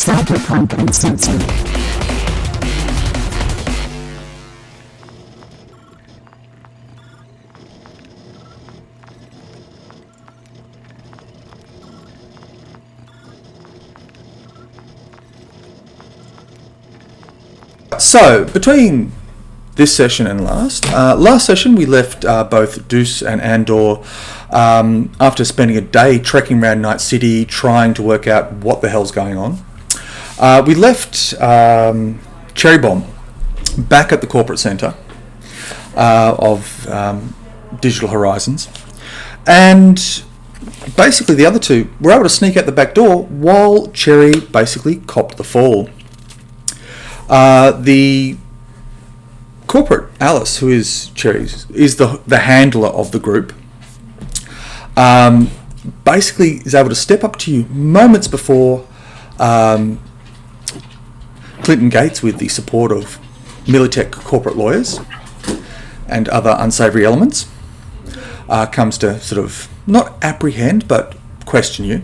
Cyberpunk Uncensored. So, between this session and last session we left both Deuce and Andor after spending a day trekking around Night City trying to work out what the hell's going on. We left Cherry Bomb back at the corporate centre of Digital Horizons, and basically the other two were able to sneak out the back door while Cherry basically copped the fall. The corporate Alice, who is Cherry's, is the handler of the group, basically is able to step up to you moments before Clinton Gates, with the support of Militech corporate lawyers and other unsavoury elements, comes to sort of not apprehend but question you.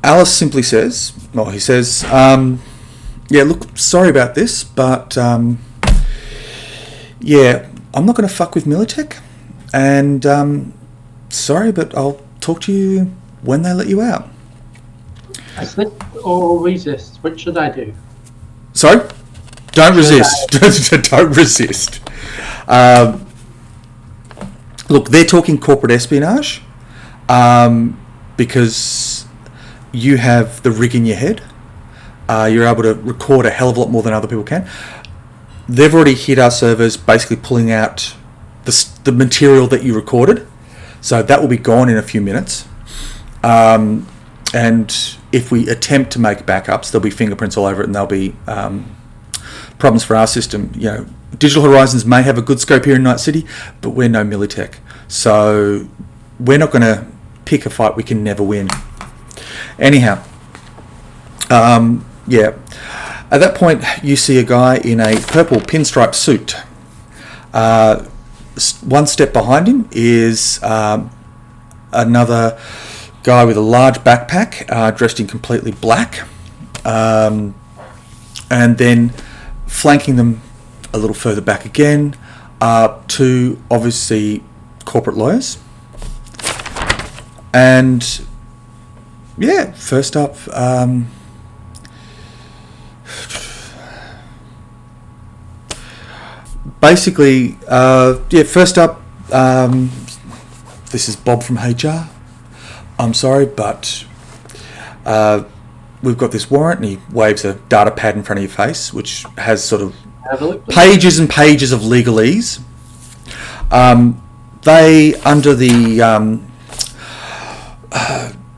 Alice simply says, yeah, look, sorry about this, but yeah, I'm not going to fuck with Militech, and sorry, but I'll talk to you when they let you out. Slip or resist? Which should I do? Sorry? Don't resist. Don't resist. Look, they're talking corporate espionage because you have the rig in your head. You're able to record a hell of a lot more than other people can. They've already hit our servers, basically pulling out the material that you recorded. So that will be gone in a few minutes. And if we attempt to make backups, there'll be fingerprints all over it, and there'll be problems for our system. You know, Digital Horizons may have a good scope here in Night City, but we're no Militech. So we're not going to pick a fight we can never win. Anyhow, yeah. At that point, you see a guy in a purple pinstripe suit. One step behind him is another guy with a large backpack, dressed in completely black, and then flanking them a little further back again, two obviously corporate lawyers. And yeah, first up, basically, first up, this is Bob from HR. I'm sorry, but we've got this warrant, and he waves a data pad in front of your face, which has sort of pages and pages of legalese. They, under the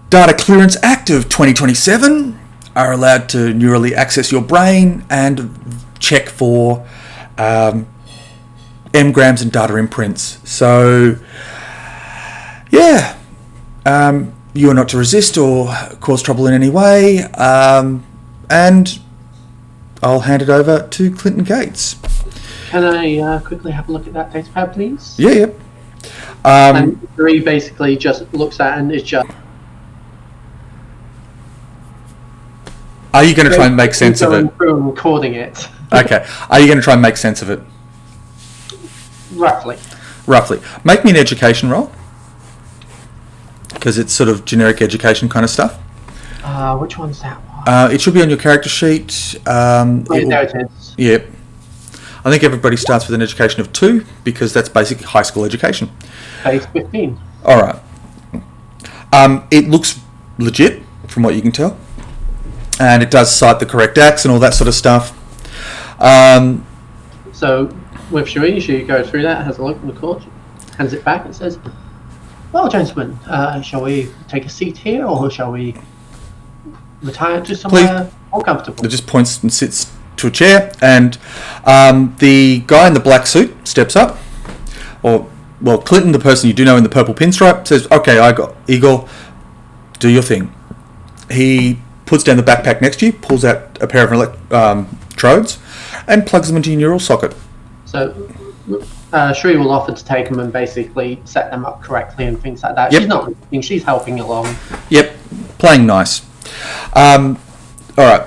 Data Clearance Act of 2027, are allowed to neurally access your brain and check for engrams and data imprints. So, yeah, you are not to resist or cause trouble in any way, and I'll hand it over to Clinton Gates. Can I quickly have a look at that data pad, please? Yeah, yep. And Bree basically just looks at it and is just... Are you going to try and make sense of it? I'm recording it. Okay. Are you going to try and make sense of it? Roughly. Make me an education roll, because it's sort of generic education kind of stuff. Which one's that one? It should be on your character sheet. There it is. Yep. I think everybody starts with an education of 2, because that's basic high school education. Base 15. All right. It looks legit from what you can tell, and it does cite the correct acts and all that sort of stuff. So with Cherie, she goes through that, has a look at the court, hands it back and says, well, gentlemen, shall we take a seat here, or shall we retire to somewhere more comfortable? It just points and sits to a chair, and the guy in the black suit steps up, Clinton, the person you do know in the purple pinstripe, says, okay, I got Igor, do your thing. He puts down the backpack next to you, pulls out a pair of electrodes, and plugs them into your neural socket. So Shri will offer to take them and basically set them up correctly and things like that. Yep. She's not looking, she's helping along. Yep. Playing nice. All right.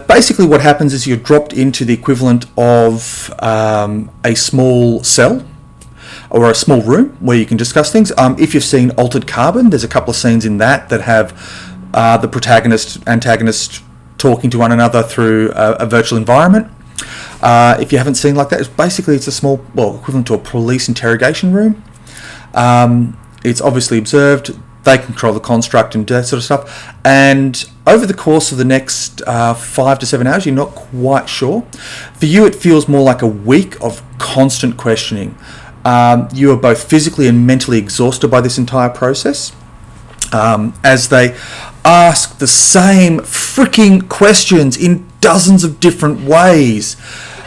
Basically, what happens is you're dropped into the equivalent of a small cell or a small room where you can discuss things. If you've seen Altered Carbon, there's a couple of scenes in that have the protagonist, antagonist talking to one another through a virtual environment. If you haven't seen like that, it's a small, equivalent to a police interrogation room. It's obviously observed. They control the construct and that sort of stuff. And over the course of the next 5 to 7 hours, you're not quite sure. For you, it feels more like a week of constant questioning. You are both physically and mentally exhausted by this entire process, as they ask the same freaking questions in dozens of different ways.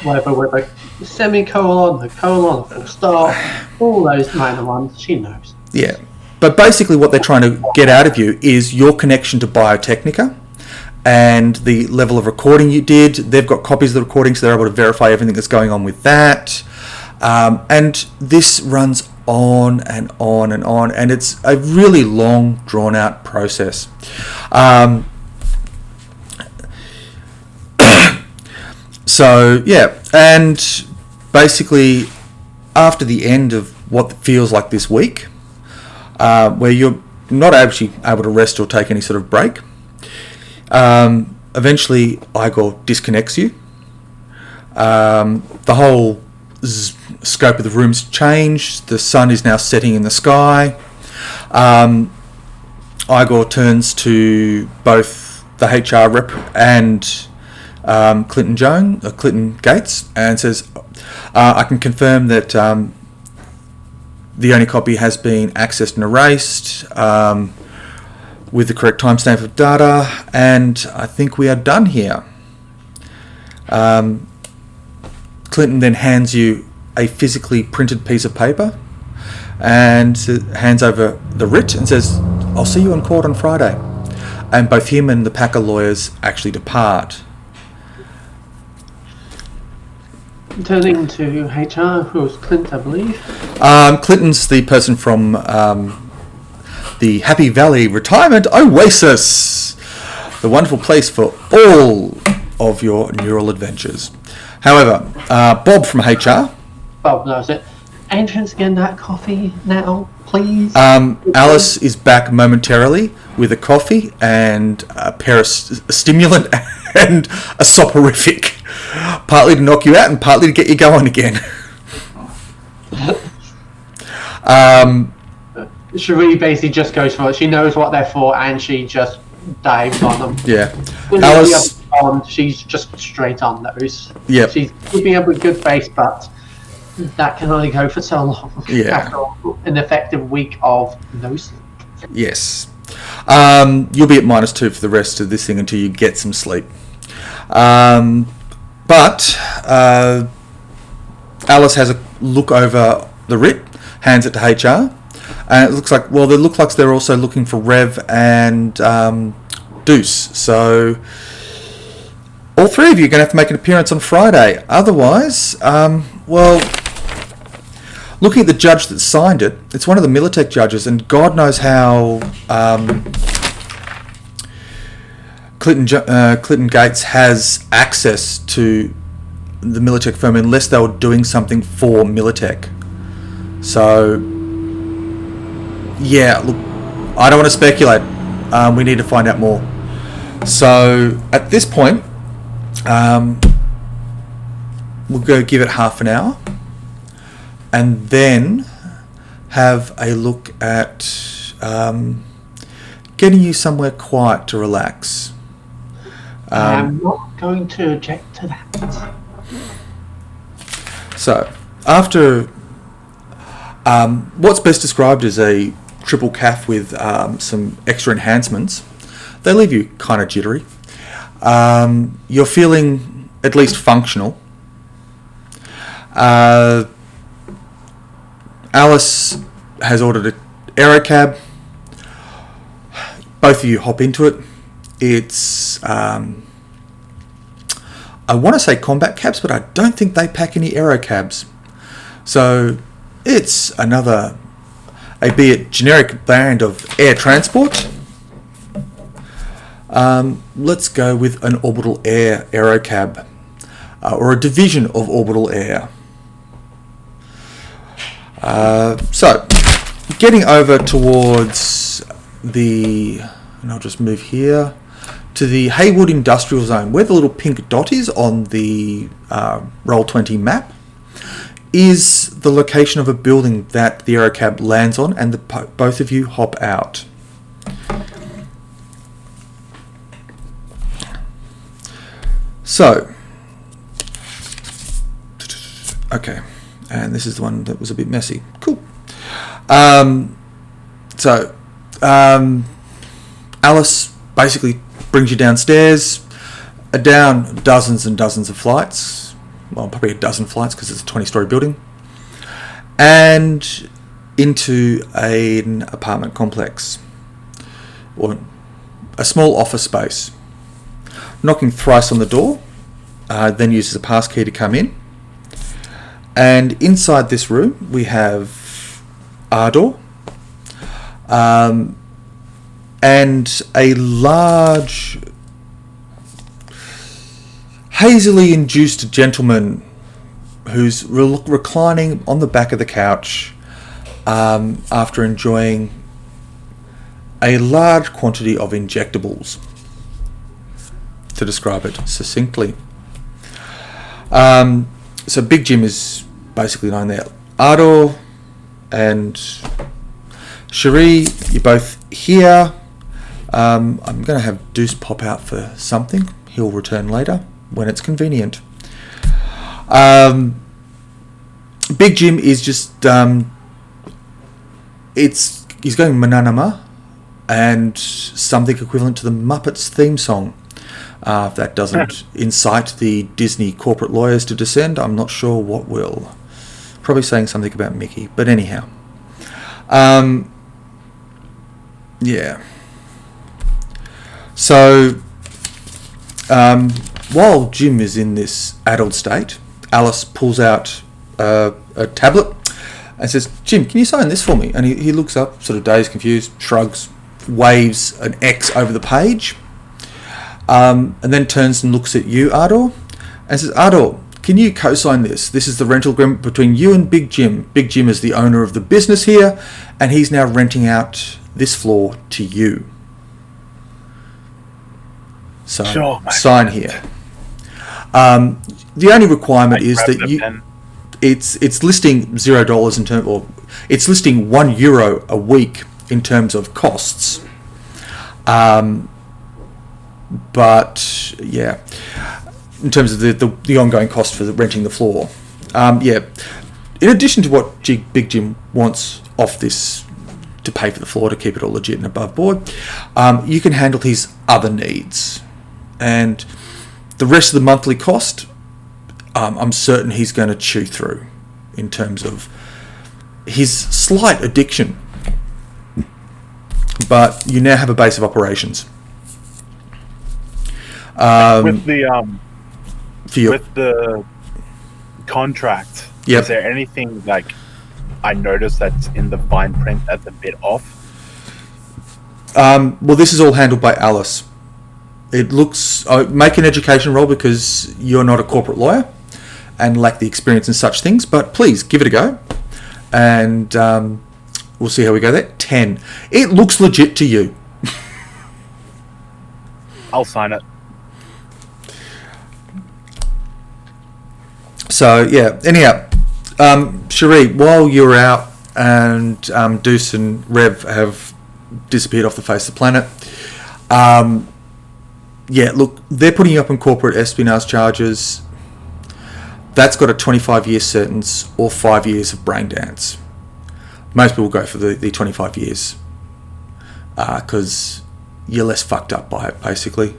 Wait, the semicolon, the colon, the full stop, all those minor ones, she knows. Yeah. But basically what they're trying to get out of you is your connection to Biotechnica and the level of recording you did. They've got copies of the recording, so they're able to verify everything that's going on with that. And this runs on and on and on, and it's a really long, drawn-out process. So, yeah, and basically after the end of what feels like this week, where you're not actually able to rest or take any sort of break, eventually Igor disconnects you. The whole scope of the room's changed. The sun is now setting in the sky. Igor turns to both the HR rep and Clinton Gates and says, I can confirm that the only copy has been accessed and erased with the correct timestamp of data, and I think we are done here. Clinton then hands you a physically printed piece of paper and hands over the writ and says, I'll see you in court on Friday. And both him and the Packer lawyers actually depart. Turning to HR, who's Clint, I believe. Clinton's the person from the Happy Valley Retirement Oasis, the wonderful place for all of your neural adventures. However, Bob from HR. Bob knows it. Entrance, again, that coffee now, please. Alice is back momentarily with a coffee and a pair of stimulant and a soporific, partly to knock you out and partly to get you going again. Cherie basically just goes for it. She knows what they're for, and she just dives on them. Yeah. Alice, she's just straight on those. Yeah. She's keeping up a good face, but that can only go for so long. Yeah. After an effective week of no sleep. Yes. You'll be at -2 for the rest of this thing until you get some sleep. But Alice has a look over the writ, hands it to HR, and it looks like, they're also looking for Rev and Deuce. So all three of you are going to have to make an appearance on Friday. Otherwise, looking at the judge that signed it, it's one of the Militech judges, and God knows how Clinton Gates has access to the Militech firm unless they were doing something for Militech. So, yeah, look, I don't want to speculate. We need to find out more. So, at this point, we'll go give it half an hour and then have a look at getting you somewhere quiet to relax. I'm not going to object to that. So, after what's best described as a triple calf with some extra enhancements, they leave you kind of jittery. You're feeling at least functional. Alice has ordered an aerocab. Both of you hop into it. It's I want to say combat cabs, but I don't think they pack any aerocabs. So it's another, albeit generic brand of air transport. Let's go with an orbital air aerocab, or a division of orbital air. So, getting over towards and I'll just move here, to the Haywood Industrial Zone, where the little pink dot is on the Roll20 map, is the location of a building that the aerocab lands on, and both of you hop out. So, okay, and this is the one that was a bit messy. Cool. Alice basically brings you downstairs, down dozens and dozens of flights. Well, probably a dozen flights because it's a 20-story building, and into an apartment complex, or a small office space. Knocking thrice on the door, then uses a passkey to come in. And inside this room, we have Ardor, and a large, hazily induced gentleman who's reclining on the back of the couch after enjoying a large quantity of injectables, to describe it succinctly. So Big Jim is basically lying there. Ardor and Cherie, you're both here. I'm going to have Deuce pop out for something. He'll return later when it's convenient. Big Jim is just he's going Mananama and something equivalent to the Muppets theme song. If that doesn't incite the Disney corporate lawyers to descend, I'm not sure what will. Probably saying something about Mickey, but anyhow. Yeah. So, while Jim is in this addled state, Alice pulls out a tablet and says, "Jim, can you sign this for me?" And he looks up, sort of dazed, confused, shrugs, waves an X over the page, and then turns and looks at you, Ardor, and says, "Ardor, can you co-sign this? This is the rental agreement between you and Big Jim. Big Jim is the owner of the business here, and he's now renting out this floor to you. So sure, sign here." The only requirement is that it's listing $0 in terms, or it's listing €1 a week in terms of costs. But yeah, in terms of the ongoing cost for renting the floor. Yeah, in addition to what Big Jim wants off this to pay for the floor to keep it all legit and above board, you can handle his other needs. And the rest of the monthly cost, I'm certain he's going to chew through in terms of his slight addiction. But you now have a base of operations. With the contract, yep. Is there anything like I noticed that's in the fine print that's a bit off? Well, this is all handled by Alice. It looks... make an education roll because you're not a corporate lawyer and lack the experience in such things, but please give it a go. And we'll see how we go there. 10. It looks legit to you. I'll sign it. So, yeah. Anyhow, Cherie, while you're out and Deuce and Rev have disappeared off the face of the planet, yeah, look, they're putting you up on corporate espionage charges. That's got a 25-year sentence or 5 years of brain dance. Most people go for the 25 years because you're less fucked up by it, basically.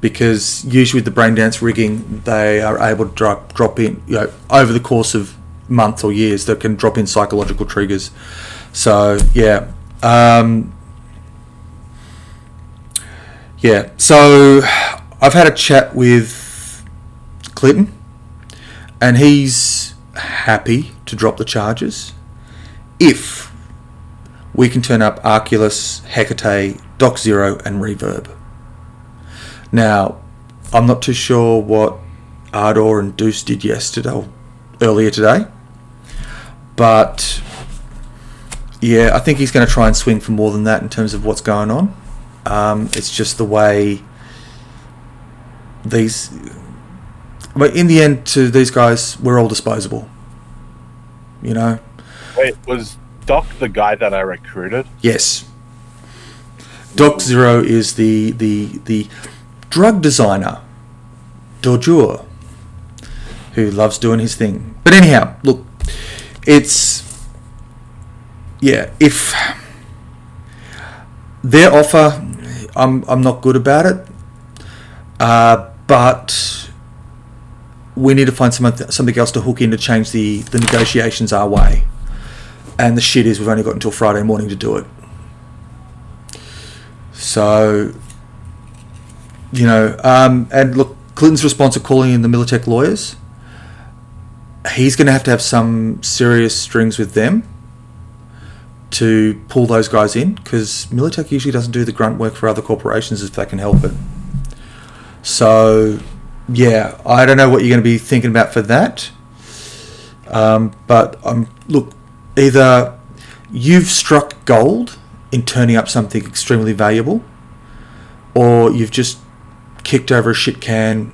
Because usually with the brain dance rigging, they are able to drop in, over the course of months or years, they can drop in psychological triggers. So, yeah. Yeah, so I've had a chat with Clinton, and he's happy to drop the charges if we can turn up Arculus, Hecate, Doc Zero, and Reverb. Now, I'm not too sure what Ardor and Deuce did earlier today, but yeah, I think he's going to try and swing for more than that in terms of what's going on. It's just the way but in the end, to these guys, we're all disposable. You know? Wait, was Doc the guy that I recruited? Yes. Doc Zero is the drug designer, Dorjour, who loves doing his thing. But anyhow, look, if their offer, I'm not good about it, but we need to find something else to hook in to change the negotiations our way. And the shit is, we've only got until Friday morning to do it. So, you know, and look, Clinton's response to calling in the Militech lawyers, he's going to have some serious strings with them to pull those guys in, because Militech usually doesn't do the grunt work for other corporations if they can help it. So, yeah, I don't know what you're going to be thinking about for that. But look, either you've struck gold in turning up something extremely valuable, or you've just kicked over a shit can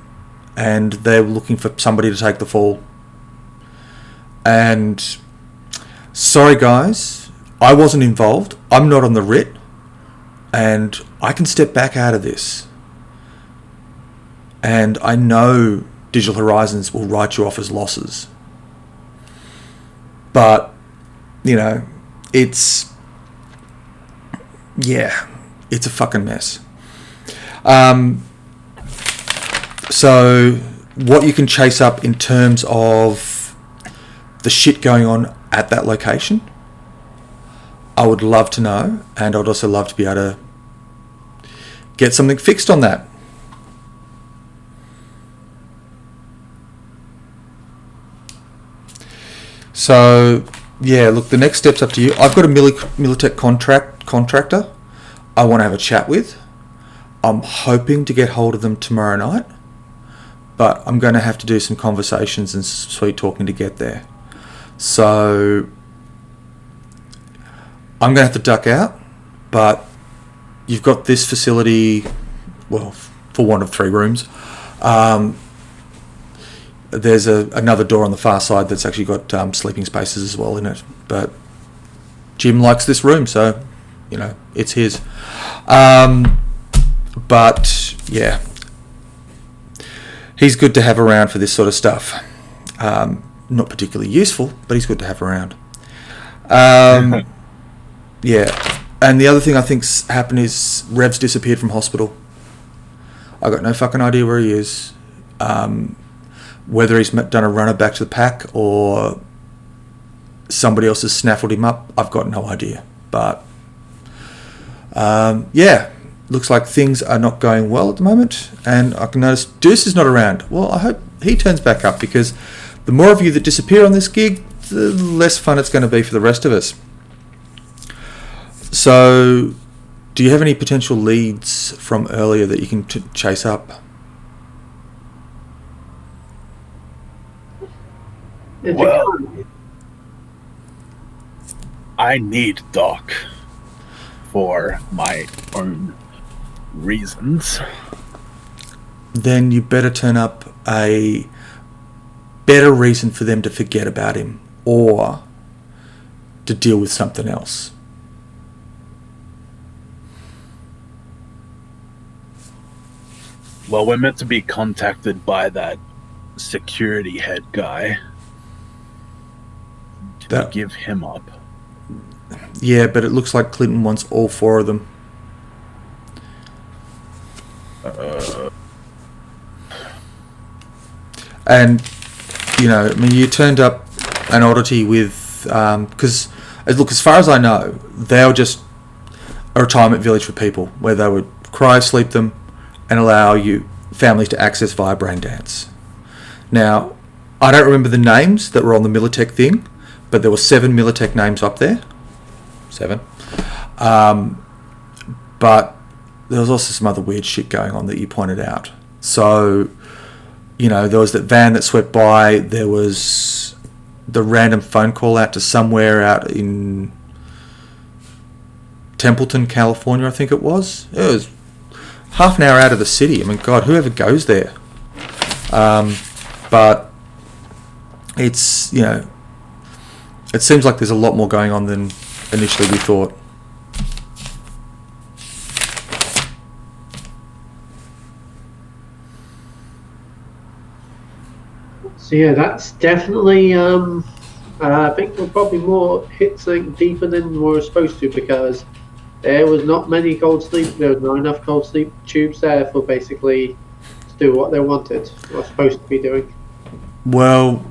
and they're looking for somebody to take the fall. And sorry guys, I wasn't involved. I'm not on the writ, and I can step back out of this. And I know Digital Horizons will write you off as losses. But, you know, it's a fucking mess. So what you can chase up in terms of the shit going on at that location, I would love to know, and I'd also love to be able to get something fixed on that. So, yeah, look, the next step's up to you. I've got a Militech contractor I want to have a chat with. I'm hoping to get hold of them tomorrow night, but I'm going to have to do some conversations and sweet talking to get there. So, I'm going to have to duck out, but you've got this facility, well, for one of 3 rooms. There's another door on the far side that's actually got sleeping spaces as well in it. But Jim likes this room, so, you know, it's his. But, yeah, he's good to have around for this sort of stuff. Not particularly useful, but he's good to have around. Yeah. And the other thing I think's happened is Rev's disappeared from hospital. I got no fucking idea where he is. Whether he's done a runner back to the pack or somebody else has snaffled him up, I've got no idea. But, yeah, looks like things are not going well at the moment. And I can notice Deuce is not around. Well, I hope he turns back up, because the more of you that disappear on this gig, the less fun it's going to be for the rest of us. So, do you have any potential leads from earlier that you can chase up? Well, I need Doc for my own reasons. Then you better turn up a better reason for them to forget about him, or to deal with something else. Well, we're meant to be contacted by that security head guy. To give him up. Yeah, but it looks like Clinton wants all 4 of them. And, you know, I mean, you turned up an oddity with, because, look, as far as I know, they were just a retirement village for people where they would cryo-sleep them and allow you families to access via brain dance. Now, I don't remember the names that were on the Militech thing, but there were 7 Militech names up there. 7. But there was also some other weird shit going on that you pointed out. So, there was that van that swept by. There was the random phone call out to somewhere out in Templeton, California, I think it was. It was half an hour out of the city. I mean, God, whoever goes there. But it's, it seems like there's a lot more going on than initially we thought. So yeah, that's definitely. I think we're probably more hit something deeper than we were supposed to, because there was not many gold sleep. There was not enough gold sleep tubes there for basically to do what they wanted, or supposed to be doing. Well,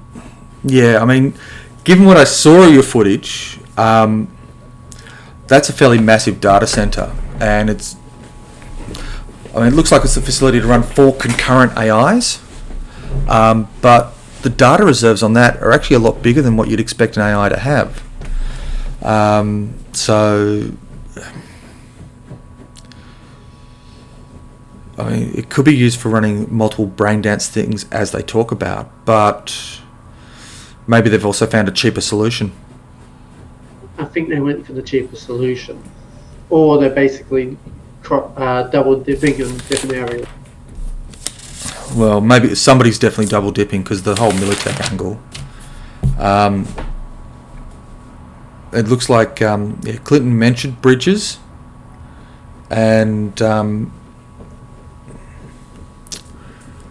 yeah. I mean, given what I saw of your footage, that's a fairly massive data center, and it looks like it's a facility to run 4 concurrent AIs, but the data reserves on that are actually a lot bigger than what you'd expect an AI to have. It could be used for running multiple brain dance things as they talk about, but maybe they've also found a cheaper solution. I think they went for the cheaper solution, or they're basically double dipping in different areas. Well, maybe somebody's definitely double dipping, because the whole Militech angle. It looks like Clinton mentioned bridges, and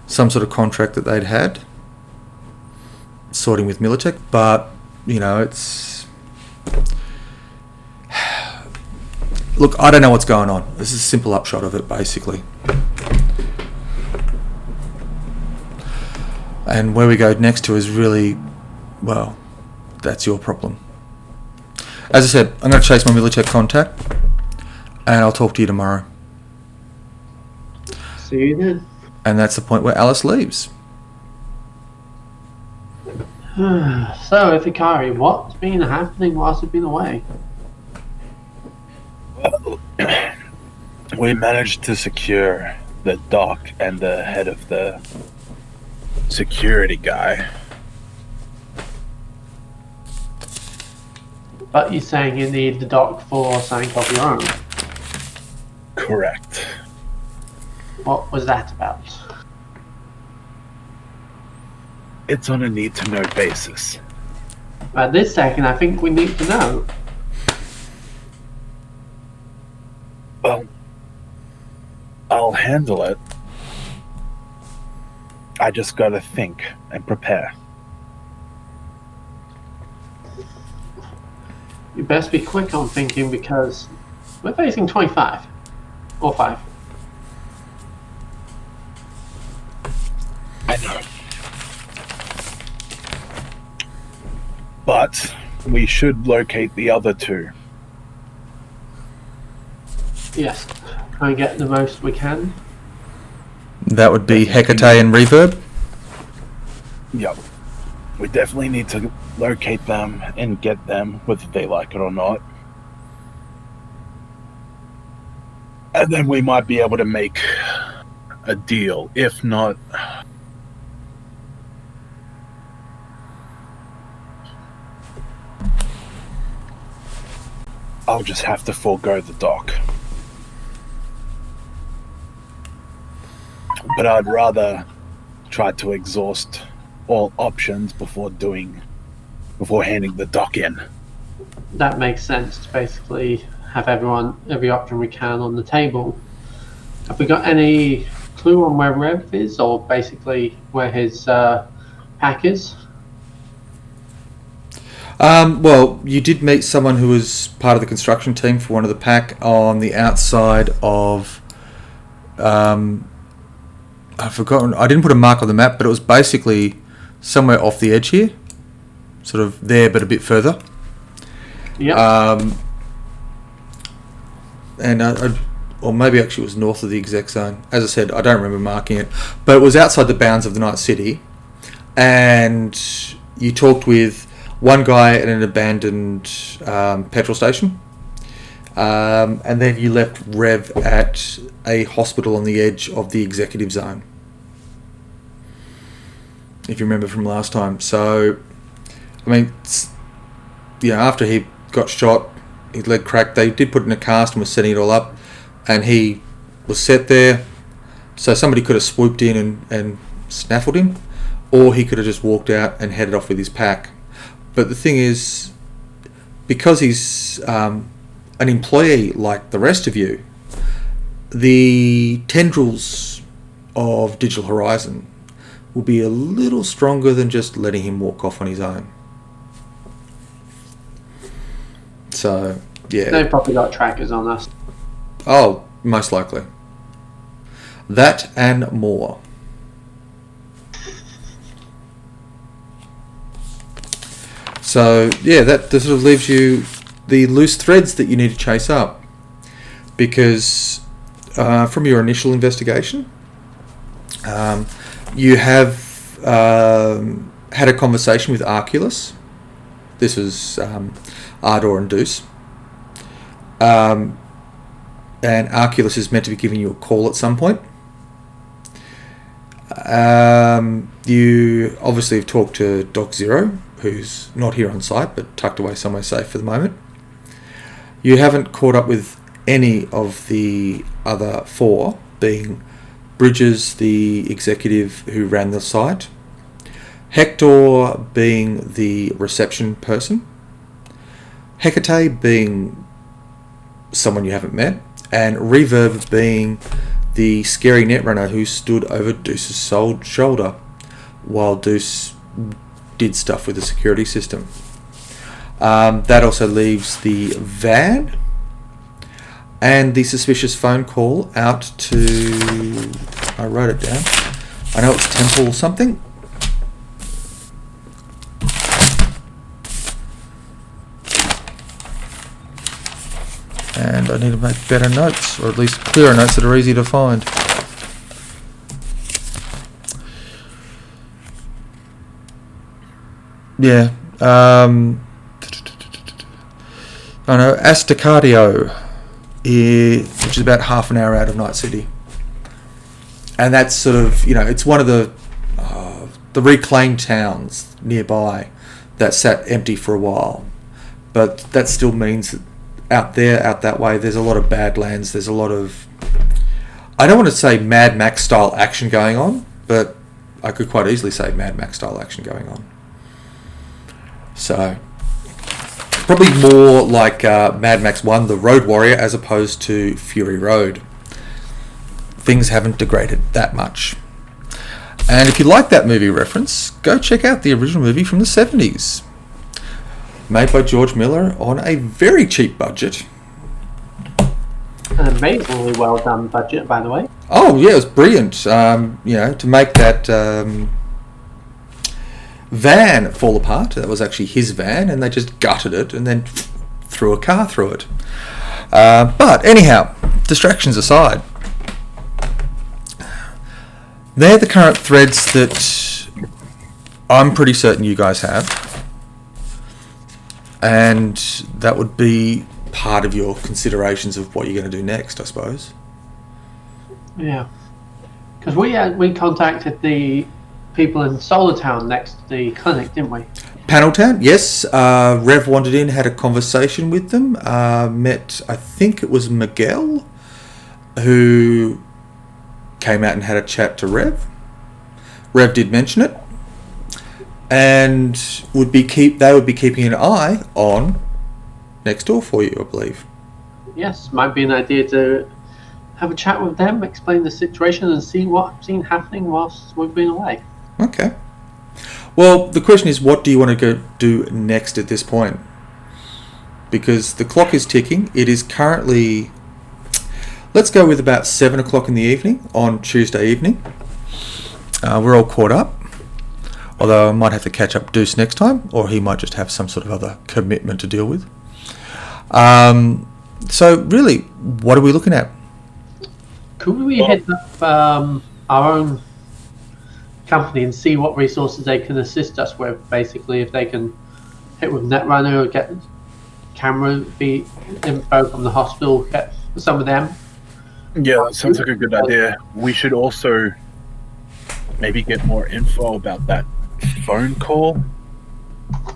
some sort of contract that they'd had sorting with Militech, but it's. Look, I don't know what's going on. This is a simple upshot of it, basically. And where we go next to is really, well, that's your problem. As I said, I'm going to chase my Militech contact, and I'll talk to you tomorrow. See you then. And that's the point where Alice leaves. So, Ifikari, what's been happening whilst you've been away? Well, we managed to secure the dock and the head of the security guy. But you're saying you need the dock for something of your own? Correct. What was that about? It's on a need-to-know basis. At this second, I think we need to know. Well, I'll handle it. I just gotta think and prepare. You best be quick on thinking, because we're facing 25. Or 5. I know. But we should locate the other 2. Yes. Try and get the most we can. That would be Hecate and Reverb. Yep. We definitely need to locate them and get them, whether they like it or not. And then we might be able to make a deal. If not, I'll just have to forego the dock. But I'd rather try to exhaust all options before handing the dock in. That makes sense, to basically have every option we can on the table. Have we got any clue on where Rev is, or basically where his pack is? Well, you did meet someone who was part of the construction team for one of the pack on the outside of... I've forgotten. I didn't put a mark on the map, but it was basically somewhere off the edge here. Sort of there, but a bit further. Yeah. Or maybe actually it was north of the exec zone. As I said, I don't remember marking it. But it was outside the bounds of the Night City. And you talked with one guy at an abandoned petrol station. And then you left Rev at a hospital on the edge of the executive zone, if you remember from last time. So, I mean, after he got shot, his leg cracked, they did put in a cast and was setting it all up, and he was set there. So somebody could have swooped in and snaffled him, or he could have just walked out and headed off with his pack. But the thing is, because he's an employee like the rest of you, the tendrils of Digital Horizon will be a little stronger than just letting him walk off on his own. So, yeah. They've probably got trackers on us. Oh, most likely. That and more. So, yeah, that sort of leaves you the loose threads that you need to chase up. Because from your initial investigation, you have had a conversation with Arculus. This was Ardor and Deuce. And Arculus is meant to be giving you a call at some point. You obviously have talked to Doc Zero, who's not here on site but tucked away somewhere safe for the moment. You haven't caught up with any of the other four, being Bridges, the executive who ran the site, Hector being the reception person, Hecate being someone you haven't met, and Reverb being the scary netrunner who stood over Deuce's shoulder while Deuce did stuff with the security system. That also leaves the van and the suspicious phone call out to... I wrote it down. I know it's Temple something. And I need to make better notes, or at least clearer notes that are easy to find. Yeah. I know Astacadio, which is about half an hour out of Night City. And that's sort of, it's one of the reclaimed towns nearby that sat empty for a while. But that still means that out that way, there's a lot of badlands. There's a lot of, I don't want to say Mad Max style action going on, but I could quite easily say Mad Max style action going on. So, probably more like Mad Max 1, The Road Warrior, as opposed to Fury Road. Things haven't degraded that much. And if you like that movie reference, go check out the original movie from the 70s. Made by George Miller on a very cheap budget. An amazingly well done budget, by the way. Oh, yeah, it was brilliant. To make that van fall apart. That was actually his van, and they just gutted it and then threw a car through it. But anyhow, distractions aside, they're the current threads that I'm pretty certain you guys have. And that would be part of your considerations of what you're going to do next, I suppose. Yeah. Because we contacted the people in Solar Town next to the clinic, didn't we? Paneltown, yes. Rev wandered in, had a conversation with them. Met, I think it was Miguel, who came out and had a chat to Rev. Rev did mention it. And they would be keeping an eye on next door for you, I believe. Yes, might be an idea to have a chat with them, explain the situation, and see what's been happening whilst we've been away. Okay. Well, the question is, what do you want to go do next at this point? Because the clock is ticking. It is currently, let's go with about 7 o'clock in the evening on Tuesday evening. We're all caught up. Although I might have to catch up Deuce next time, or he might just have some sort of other commitment to deal with. So really, what are we looking at? Could we hit up our own company and see what resources they can assist us with? Basically, if they can hit with Netrunner or get camera feed info from the hospital, get some of them. Yeah, that sounds like a good idea. We should also maybe get more info about that phone call.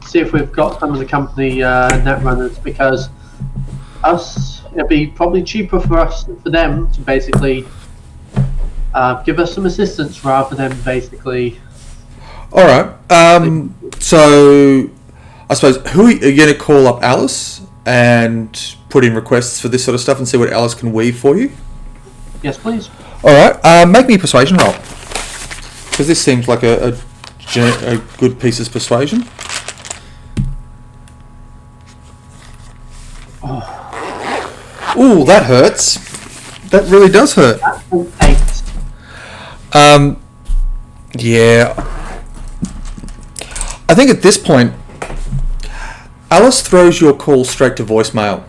See if we've got some of the company net runners, because it'd be probably cheaper for them to basically give us some assistance rather than basically. All right. So I suppose who are you going to call up Alice and put in requests for this sort of stuff and see what Alice can weave for you? Yes, please. All right. Make me a persuasion roll, because this seems like a good piece of persuasion. Ooh, that hurts. That really does hurt. That's an 8. Yeah. I think at this point, Alice throws your call straight to voicemail.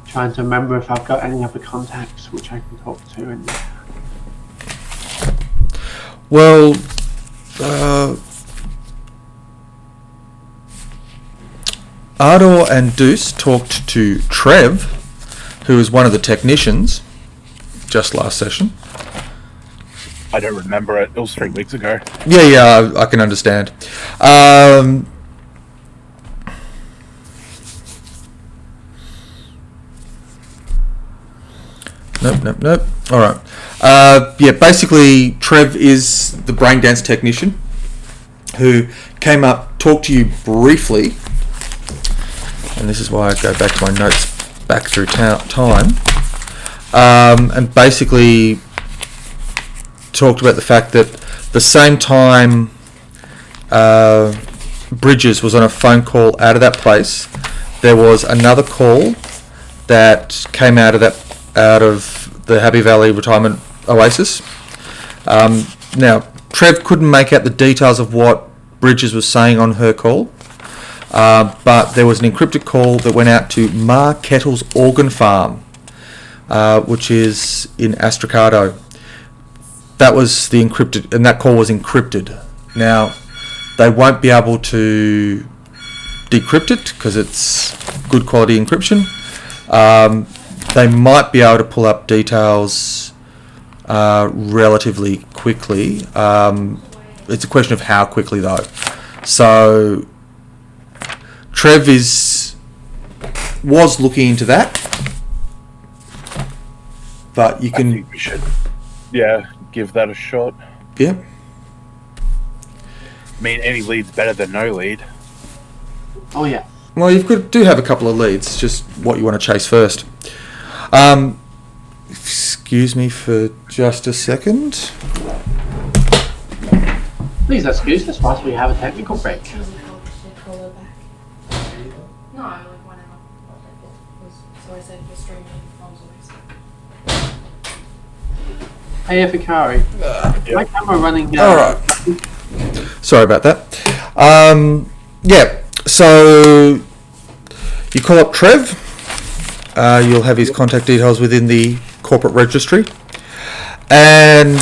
Trying to remember if I've got any other contacts which I can talk to. And Well, Ardor and Deuce talked to Trev, who was one of the technicians, just last session. I don't remember it. It was 3 weeks ago. Yeah, I can understand. Nope. All right. Yeah, basically, Trev is the brain dance technician who came up, talked to you briefly, and this is why I go back to my notes back through time, and basically talked about the fact that the same time Bridges was on a phone call out of that place, there was another call that came out of the Happy Valley Retirement Oasis. Now, Trev couldn't make out the details of what Bridges was saying on her call, but there was an encrypted call that went out to Ma Kettle's organ farm, which is in Astracado. That was the encrypted, and that call was encrypted. Now, they won't be able to decrypt it because it's good quality encryption. They might be able to pull up details relatively quickly. It's a question of how quickly, though. So, Trev was looking into that, but you can. I think we should, give that a shot. Yeah. I mean, any lead's better than no lead. oh yeah. Well, do have a couple of leads. Just what you want to chase first. Excuse me for just a second. Please excuse us whilst we have a technical break. No, like whenever. So I said you're streaming from Oasis. Hey, Fikari. My camera running. All right. Sorry about that. Yeah. So you call up Trev. You'll have his contact details within the corporate registry, and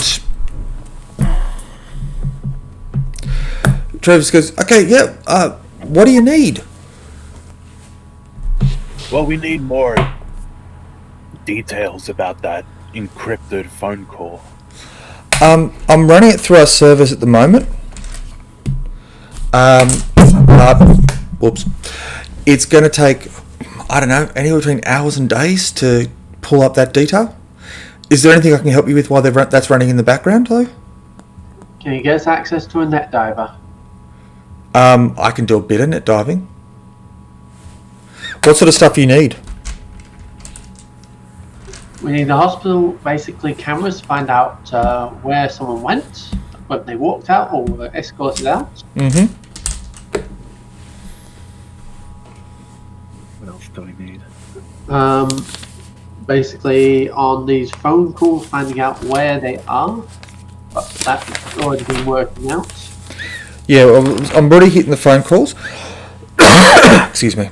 Trev goes, "Okay, yeah. What do you need?" Well, we need more details about that encrypted phone call. I'm running it through our servers at the moment. Whoops. It's going to take, I don't know, anywhere between hours and days to pull up that detail. Is there anything I can help you with while that's running in the background, though? Can you get us access to a net diver? I can do a bit of net diving. What sort of stuff do you need? We need the hospital, basically cameras to find out where someone went, whether they walked out or were escorted out. Mm-hmm. What else do we need? Basically on these phone calls, finding out where they are, but that's already been working out. Yeah, I'm already hitting the phone calls. Excuse me.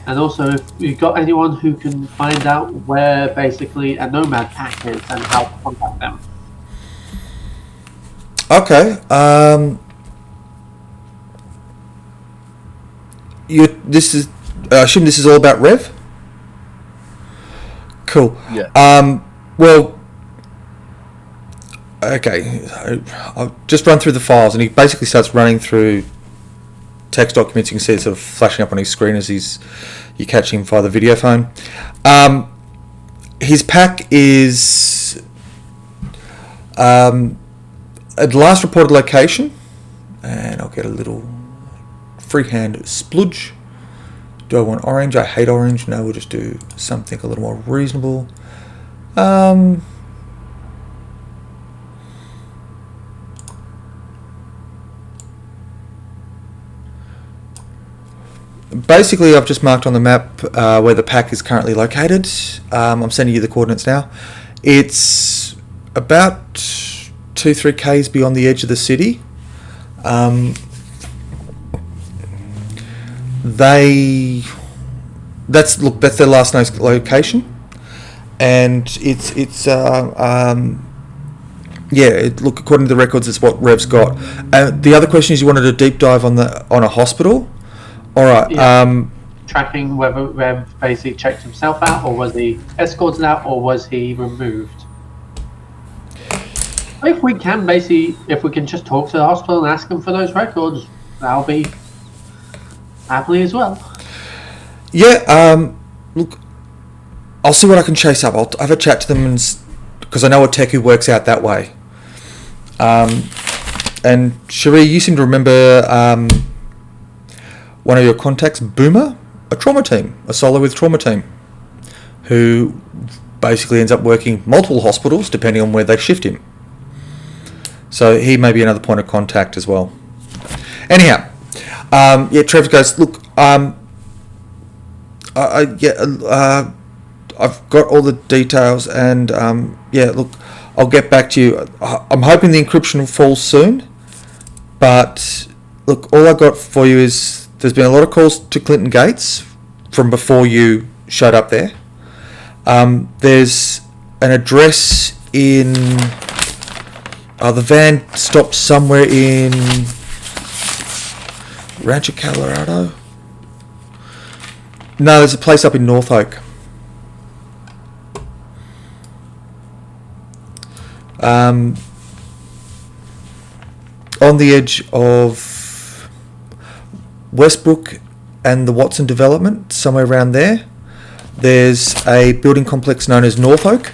And also, if you've got anyone who can find out where basically a nomad pack is and how to contact them. Okay. This is. I assume this is all about Rev. Cool. Yeah. Well. Okay. I'll just run through the files, and he basically starts running through text documents. You can see it sort of flashing up on his screen as you catch him via the video phone. His pack is at last reported location, and I'll get a little freehand spludge. Do I want orange? I hate orange. No, we'll just do something a little more reasonable. Basically, I've just marked on the map where the pack is currently located. I'm sending you the coordinates now. It's about 2-3 k's beyond the edge of the city. That's their last known location, and according to the records, it's what Rev's got. The other question is, you wanted a deep dive on a hospital. All right. Yeah. Tracking whether Rev basically checked himself out, or was he escorted out, or was he removed? If we can just talk to the hospital and ask them for those records, that'll be happily as well. Yeah. Look, I'll see what I can chase up. I'll have a chat to them, because I know a tech who works out that way. And Cherie, you seem to remember one of your contacts, Boomer, a solo with trauma team, who basically ends up working multiple hospitals depending on where they shift him. So he may be another point of contact as well. Anyhow, Trevor goes, look, I've got all the details, and look, I'll get back to you. I'm hoping the encryption will fall soon, but look, all I got for you is there's been a lot of calls to Clinton Gates from before you showed up there. There's an address in... the van stopped somewhere in Rancho Colorado. No, there's a place up in North Oak. On the edge of Westbrook and the Watson development, somewhere around there, there's a building complex known as North Oak.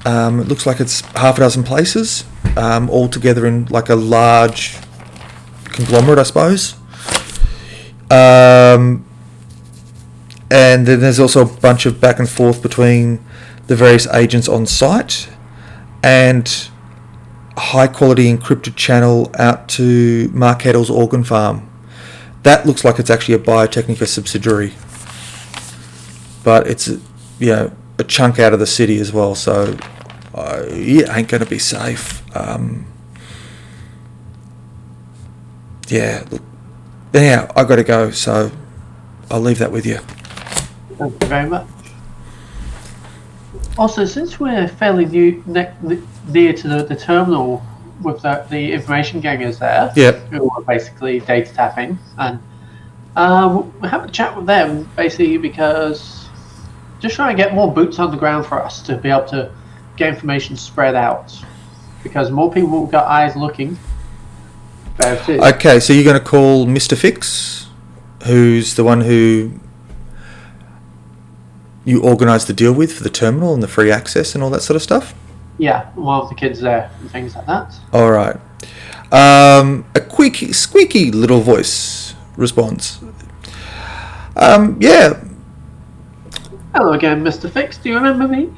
It looks like it's half a dozen places, all together in like a large conglomerate, I suppose. And then there's also a bunch of back and forth between the various agents on site, and a high quality encrypted channel out to Mark Heddle's organ farm. That looks like it's actually a Biotechnica subsidiary, but it's a chunk out of the city as well, so it ain't going to be safe. Look, anyhow, I got to go, so I'll leave that with you. Thank you very much. Also, since we're fairly near to the terminal with the information gangers there, who are basically data tapping, and we'll have a chat with them, basically, because just trying to get more boots on the ground for us to be able to get information spread out, because more people have got eyes looking. Okay, so you're going to call Mr. Fix, who's the one who you organised the deal with for the terminal and the free access and all that sort of stuff? Yeah, one of the kids there and things like that. All right. A squeaky little voice responds. Hello again, Mr. Fix. Do you remember me?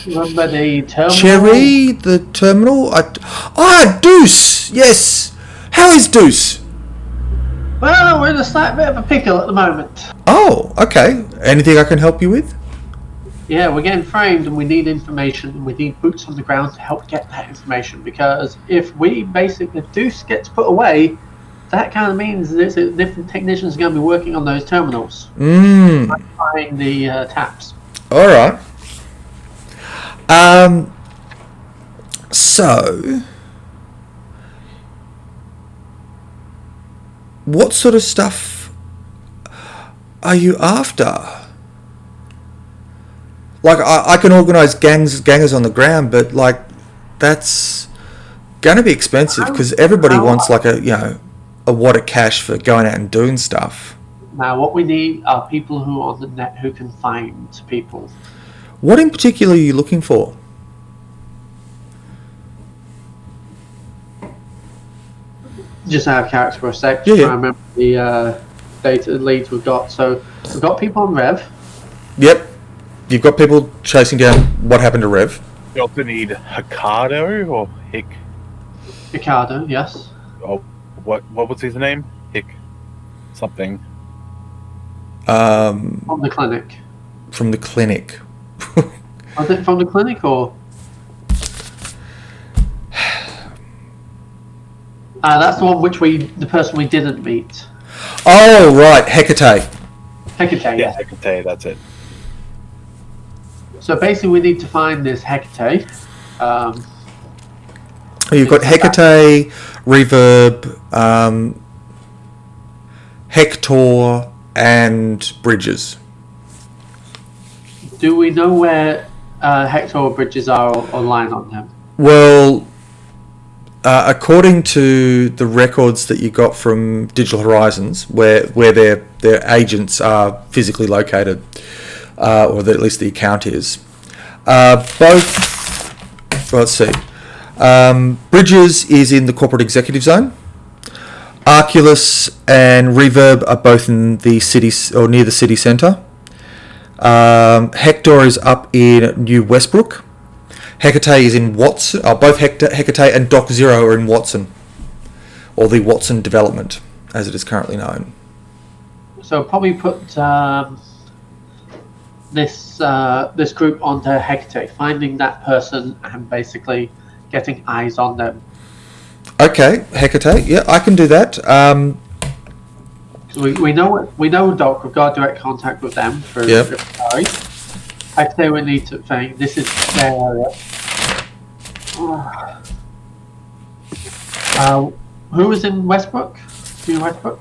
Remember the terminal? Cherry, the terminal? Deuce! Yes! How is Deuce? Well, we're in a slight bit of a pickle at the moment. Oh, okay. Anything I can help you with? Yeah, we're getting framed and we need information. We need boots on the ground to help get that information, because if Deuce gets put away, that kind of means that different technicians are going to be working on those terminals. Find the taps. All right. So, what sort of stuff are you after? Like, I can organise gangers on the ground, but like, that's going to be expensive because everybody wants like a wad of cash for going out and doing stuff. Now, what we need are people who are on the net who can find people. What in particular are you looking for? Just out of character for a sec. Yeah. I remember the data leads we've got. So we've got people on Rev. Yep. You've got people chasing down what happened to Rev. You also need Hikado or Hick. Ricardo, yes. Oh, what was his name? Hick something. From the clinic. From the clinic. Was it from the clinic or? That's the one the person we didn't meet. Oh, right, Hecate. Hecate. Yeah, Hecate, that's it. So basically, we need to find this Hecate. You've got Hecate, Reverb, Hector, and Bridges. Do we know where Hector or Bridges are online on them? Well, according to the records that you got from Digital Horizons, where their agents are physically located, or that at least the account is, both. Let's see. Bridges is in the corporate executive zone. Arculus and Reverb are both in the city or near the city centre. Hector is up in New Westbrook. Hecate is in Watson. Both Hecate and Doc Zero are in Watson, or the Watson development, as it is currently known. So probably put this group onto Hecate, finding that person and basically getting eyes on them. Okay, Hecate. Yeah, I can do that. We know Doc. We've got direct contact with them through. Yep. Sorry. Hecate, we need to think this is their area. Who was in Westbrook? New Westbrook?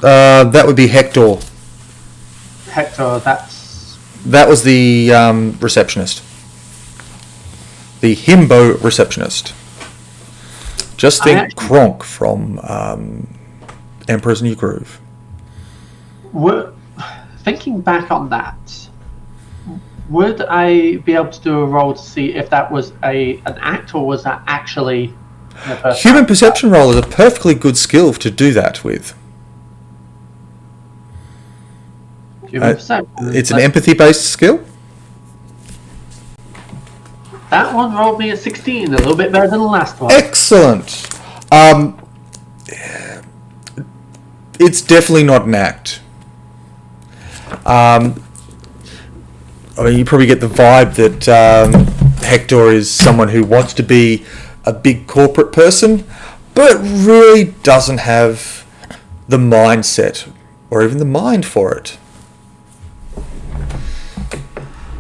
That would be Hector. Hector. That was the receptionist. The himbo receptionist. Just think Kronk from Emperor's New Groove. Thinking back on that, would I be able to do a roll to see if that was an act or was that actually the person? Human perception roll is a perfectly good skill to do that with. Human perception. It's an empathy-based skill. That one rolled me a 16, a little bit better than the last one. Excellent. It's definitely not an act. I mean, you probably get the vibe that Hector is someone who wants to be a big corporate person, but really doesn't have the mindset or even the mind for it.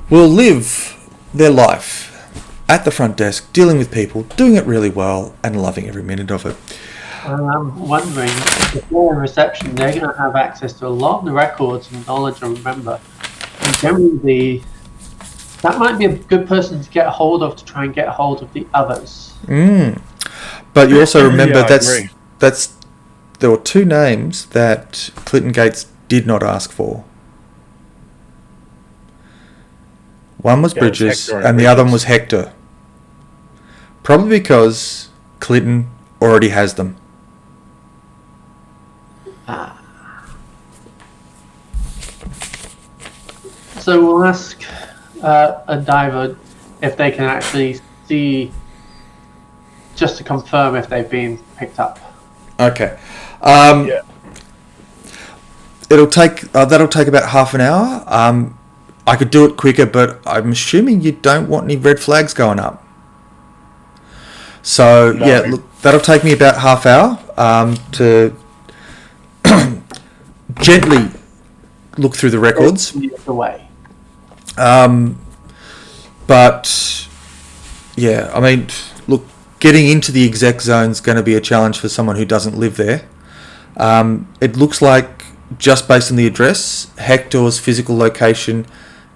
Will live their life at the front desk, dealing with people, doing it really well, and loving every minute of it. I'm wondering, if they're in reception, they're going to have access to a lot of the records and knowledge and remember. And generally, that might be a good person to get a hold of to try and get a hold of the others. But you also remember Yeah, I agree. there were two names that Clinton Gates did not ask for. One was Yeah, it was Bridges, Hector and and the other one Bridges. was Hector. Probably because Clinton already has them. So we'll ask a diver if they can actually see, just to confirm if they've been picked up. Okay. Yeah. That'll take about half an hour. I could do it quicker, but I'm assuming you don't want any red flags going up. So No. yeah, look, that'll take me about half hour to gently look through the records. The way. But yeah, I mean, look, getting into the exec zone is going to be a challenge for someone who doesn't live there. It looks like, just based on the address, Hector's physical location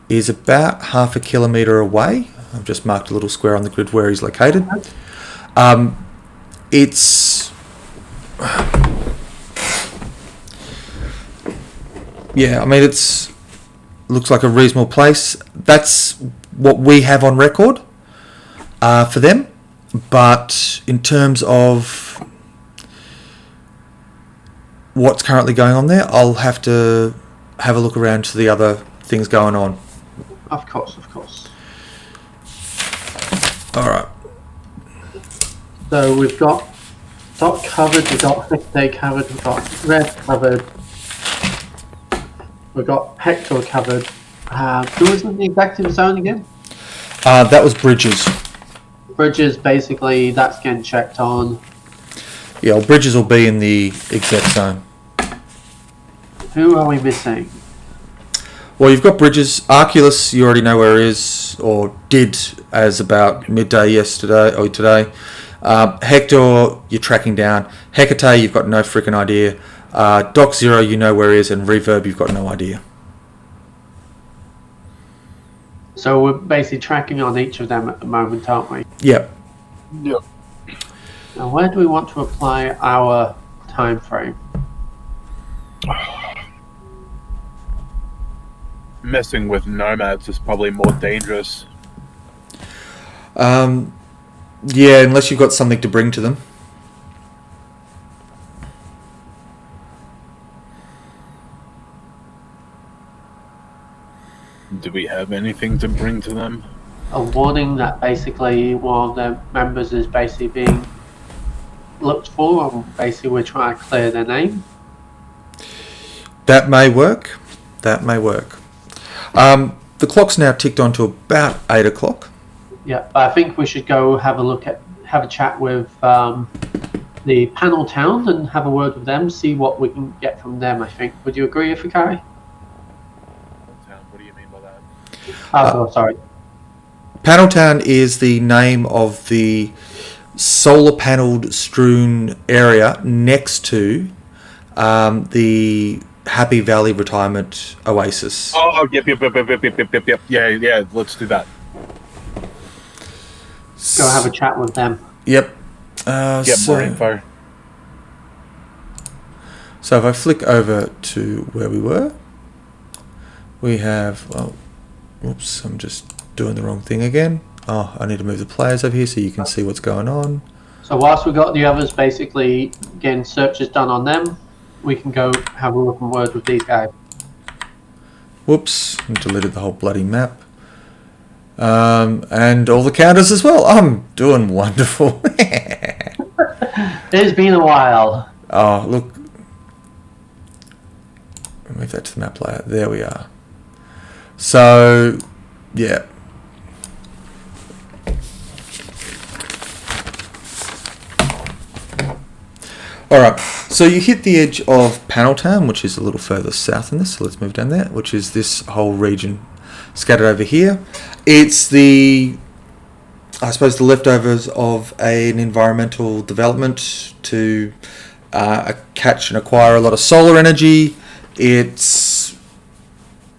is about half a kilometre away. I've just marked a little square on the grid where he's located. It's... Yeah, I mean, it's looks like a reasonable place. That's what we have on record for them. But in terms of what's currently going on there, I'll have to have a look around to the other things going on. Of course, of course. All right. So we've got Doc covered, we've got Hector covered, we've got Red covered, we've got Hector covered. Who was in the executive zone again? That was Bridges. Bridges, basically, that's getting checked on. Yeah, well, Bridges will be in the exec zone. Who are we missing? Well, you've got Bridges. Arculus, you already know where he is, or did as about midday yesterday or today. Hector, you're tracking down. Hecate, you've got no freaking idea. Doc Zero, you know where he is, and Reverb, you've got no idea. So we're basically tracking on each of them at the moment, aren't we? Yep. Yep. Now, where do we want to apply our time frame? Messing with nomads is probably more dangerous. Yeah, unless you've got something to bring to them. Do we have anything to bring to them? A warning that basically one of the members is basically being looked for, and basically we're trying to clear their name. That may work. That may work. The clock's now ticked on to about 8 o'clock. Yeah, but I think we should go have a chat with the panel town and have a word with them, see what we can get from them, I think. Would you agree, Ifikari? What do you mean by that? Sorry. Paneltown is the name of the solar panelled strewn area next to the Happy Valley Retirement Oasis. Oh, yep. Yeah, let's do that. Go have a chat with them. Yep. Get more info. So if I flick over to where we were, we have, well, whoops, I'm just doing the wrong thing again. Oh, I need to move the players over here so you can see what's going on. So whilst we've got the others basically getting searches done on them, we can go have a look and word with these guys. Whoops, I deleted the whole bloody map. And all the counters as well. I'm doing wonderful. It's been a while. Oh, look. Move that to the map layer. There we are. So, yeah. Alright, so you hit the edge of Paneltown, which is a little further south than this, so let's move down there, which is this whole region scattered over here. It's the, I suppose, the leftovers of an environmental development to catch and acquire a lot of solar energy. It's,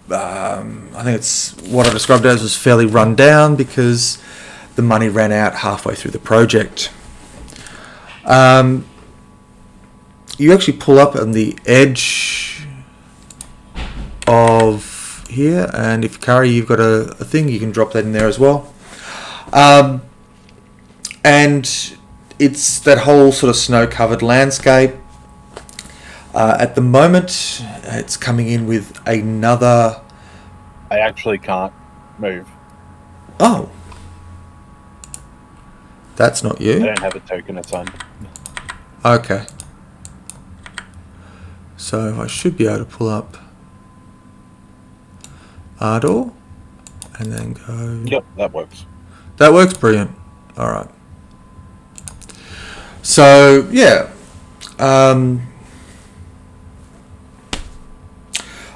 I think it's what I described as was fairly run down because the money ran out halfway through the project. You actually pull up on the edge of here, and if Kari, you've got a thing, you can drop that in there as well. And it's that whole sort of snow-covered landscape. At the moment, it's coming in with another... I actually can't move. Oh. That's not I you. don't have a token assigned. Okay. So I should be able to pull up Ardor and then go... Yep, that works. That works, brilliant. Alright. So, yeah.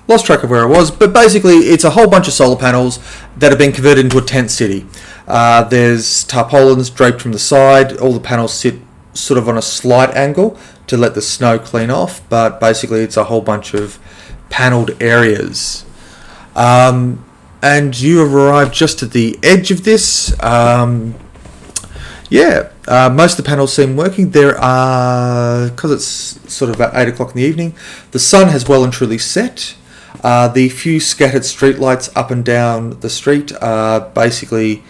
lost track of where I was, but basically it's a whole bunch of solar panels that have been converted into a tent city. There's tarpaulins draped from the side. All the panels sit sort of on a slight angle to let the snow clean off, but basically it's a whole bunch of panelled areas. And you have arrived just at the edge of this. Most of the panels seem working. There are, because it's sort of about 8 o'clock in the evening, the sun has well and truly set. The few scattered streetlights up and down the street are basically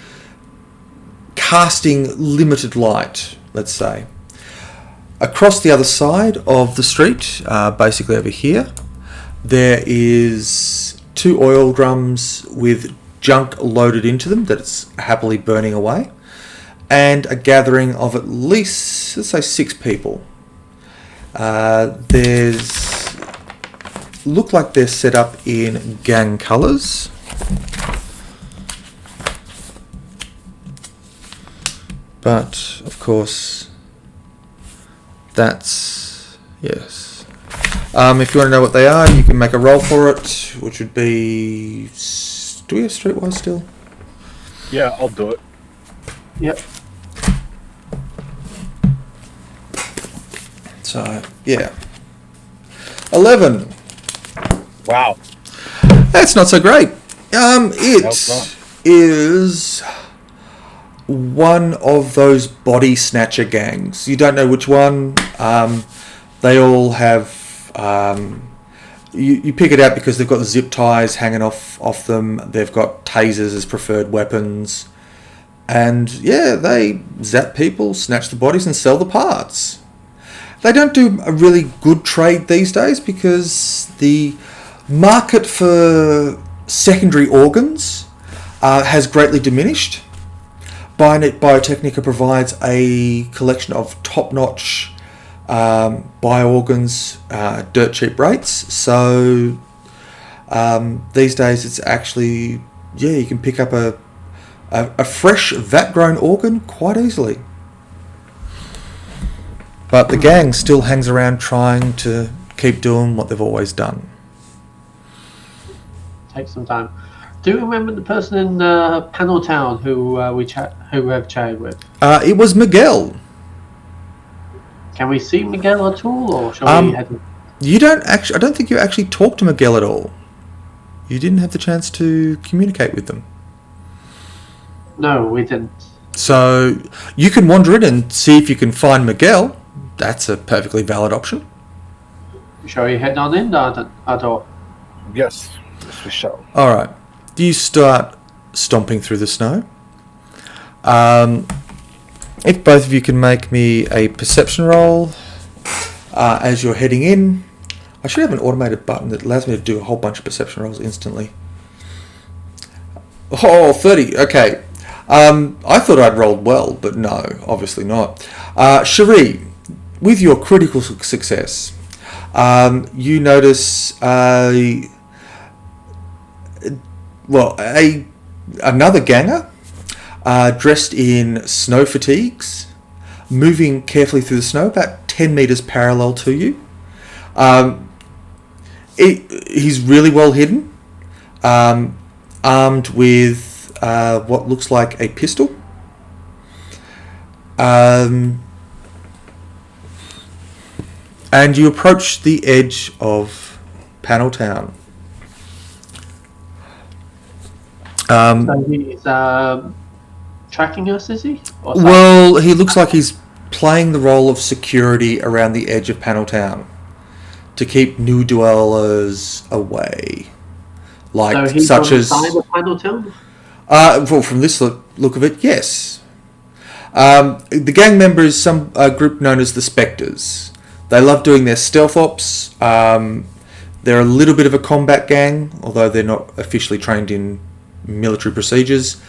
casting limited light, let's say. Across the other side of the street, basically over here, there is 2 oil drums with junk loaded into them that's happily burning away, and a gathering of at least, let's say, 6 people. Look like they're set up in gang colours. But, of course, that's... yes. If you want to know what they are, you can make a roll for it, which would be... do we have Streetwise still? Yeah, I'll do it. Yep. So, yeah. 11. Wow. That's not so great. It That's not. is one of those body snatcher gangs. You don't know which one. They all have... you pick it out because they've got the zip ties hanging off them. They've got tasers as preferred weapons. And, yeah, they zap people, snatch the bodies and sell the parts. They don't do a really good trade these days because the market for secondary organs has greatly diminished. Biotechnica provides a collection of top-notch bioorgans, dirt cheap rates. So these days it's actually, you can pick up a fresh vat-grown organ quite easily. But the gang still hangs around trying to keep doing what they've always done. Take some time. Do you remember the person in Panel Town who we have chatted with? It was Miguel. Can we see Miguel at all, or shall we head? You don't actually. I don't think you actually talked to Miguel at all. You didn't have the chance to communicate with them. No, we didn't. So you can wander in and see if you can find Miguel. That's a perfectly valid option. Shall we head on in, Ardor? Yes, we shall. All right. You start stomping through the snow. If both of you can make me a perception roll as you're heading in. I should have an automated button that allows me to do a whole bunch of perception rolls instantly. Oh, 30. Okay. I thought I'd rolled well, but no, obviously not. Cherie, with your critical success, you notice another ganger dressed in snow fatigues, moving carefully through the snow, about 10 metres parallel to you. He's really well hidden, armed with what looks like a pistol. And you approach the edge of Panel Town. So he's tracking us, is he? Or Well, he looks like he's playing the role of security around the edge of Panel Town to keep new dwellers away. so he's such on as the side of Panel Town? well, from this look of it, yes. The gang member is some group known as the Spectres. They love doing their stealth ops. They're a little bit of a combat gang, although they're not officially trained in military procedures.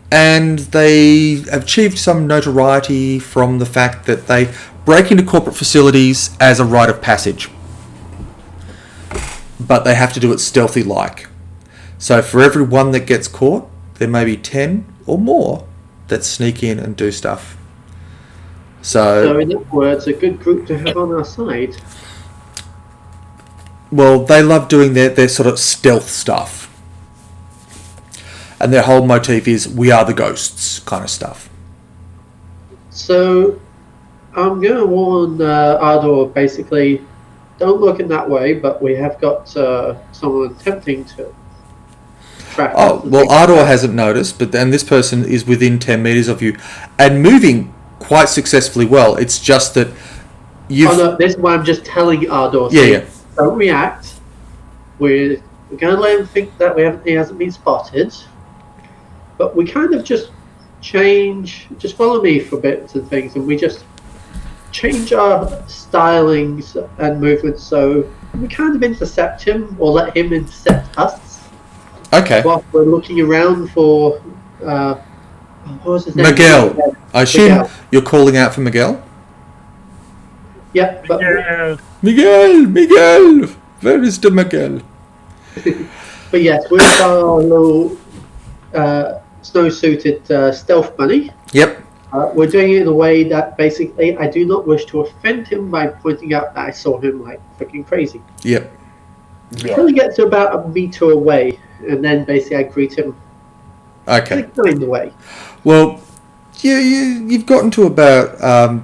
And they have achieved some notoriety from the fact that they break into corporate facilities as a rite of passage. But they have to do it stealthy-like. So for every one that gets caught, there may be 10 or more that sneak in and do stuff. So in other words, a good group to have on our side. Well, they love doing their sort of stealth stuff. And their whole motif is we are the ghosts kind of stuff. So I'm going to warn Ardor, basically, don't look in that way, but we have got someone attempting to track us. Oh, well, Ardor hasn't noticed, but then this person is within 10 metres of you and moving quite successfully well. It's just that you've... Oh, no, this is why I'm just telling Ardor. Yeah. Don't react. We're going to let him think that he hasn't been spotted. But we kind of just follow me for bits and things, and we just change our stylings and movements so we kind of intercept him or let him intercept us. Okay. While we're looking around for, what was his name? Miguel. I assume Miguel. you're calling out for Miguel? Yeah, but Miguel! Where is the Miguel? but yes, we've got our little snow-suited stealth bunny. Yep. We're doing it in a way that basically I do not wish to offend him by pointing out that I saw him like freaking crazy. Yep. Until he gets to about a meter away, and then basically I greet him. Okay. Kind of way. Well, you've gotten to about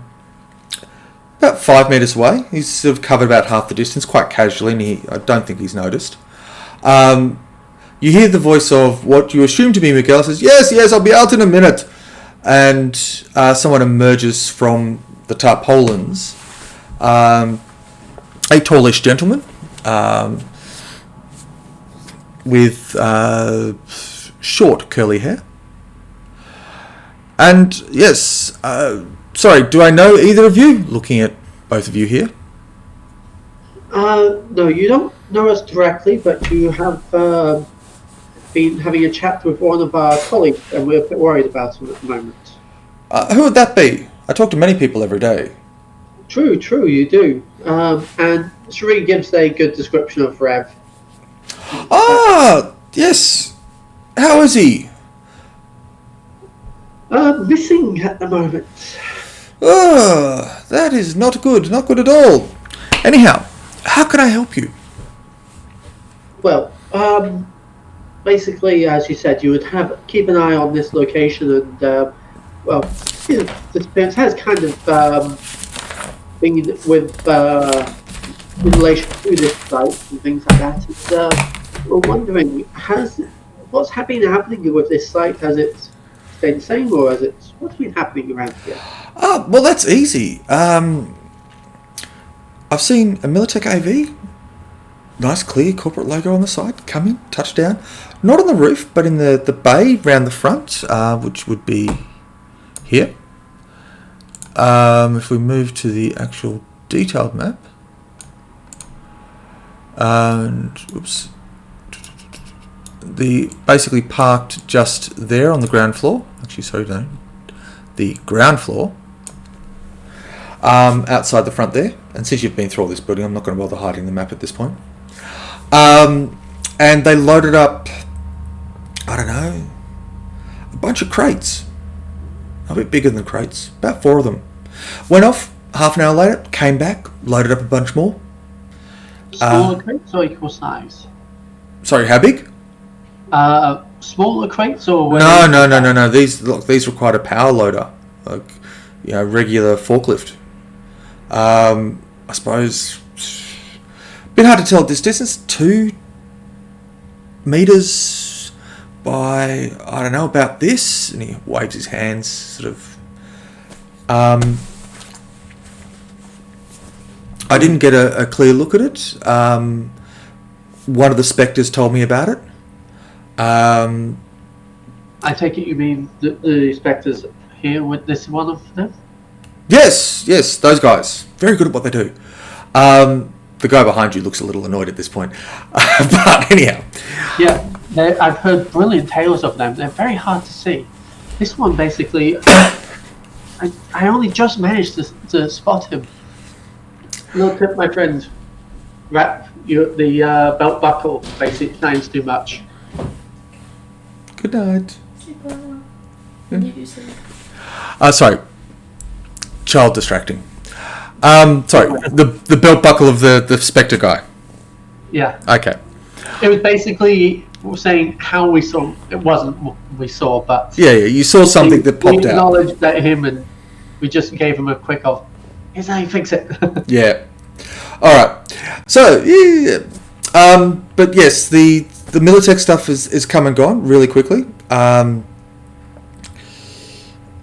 5 metres away. He's sort of covered about half the distance, quite casually, and I don't think he's noticed. You hear the voice of what you assume to be Miguel. Says, yes, I'll be out in a minute. And someone emerges from the tarpaulins. A tallish gentleman with short curly hair. And yes, sorry, do I know either of you? Looking at both of you here. No, you don't know us directly, but you have been having a chat with one of our colleagues, and we're a bit worried about him at the moment. Who would that be? I talk to many people every day. True, you do. And Sheree gives a good description of Rev. Ah, yes. How is he? Missing at the moment. Oh, that is not good at all. Anyhow, how can I help you? Well, basically, as you said, you would keep an eye on this location, and his disappearance has kind of been with in relation to this site and things like that. We're wondering, what's happening with this site? Has it stayed the same, or what's been happening around here? Well, that's easy. I've seen a Militech AV. Nice clear corporate logo on the side. Come in, touchdown. Not on the roof, but in the bay round the front, which would be here. If we move to the actual detailed map. And, oops. Basically parked just there on the ground floor. Actually, sorry, no. The ground floor. Outside the front there. And since you've been through all this building, I'm not going to bother hiding the map at this point. And they loaded up, I don't know, a bunch of crates. A bit bigger than crates. About 4 of them. Went off, half an hour later, came back, loaded up a bunch more. Smaller crates or equal size? Sorry, how big? Smaller crates or... No. These required a power loader. Like, regular forklift. I suppose... Bit hard to tell at this distance. 2 meters by, I don't know, about this. And he waves his hands, sort of. I didn't get a clear look at it. One of the Spectres told me about it. I take it you mean the Spectres here with this one of them? Yes, those guys. Very good at what they do. The guy behind you looks a little annoyed at this point. But anyhow. Yeah, I've heard brilliant tales of them. They're very hard to see. This one, basically, I only just managed to spot him. Look at my friend. Wrap the belt buckle. Basically, shines too much. Good night. Sleep. Sorry. Child distracting. Sorry, the belt buckle of the Spectre guy. Yeah. Okay. It was basically saying how we saw. It wasn't what we saw, but Yeah, you saw something that popped we out. acknowledged that him, and we just gave him a quick of, "Here's how you fix it." Yeah. All right. So, yeah. But yes, the Militech stuff is come and gone really quickly.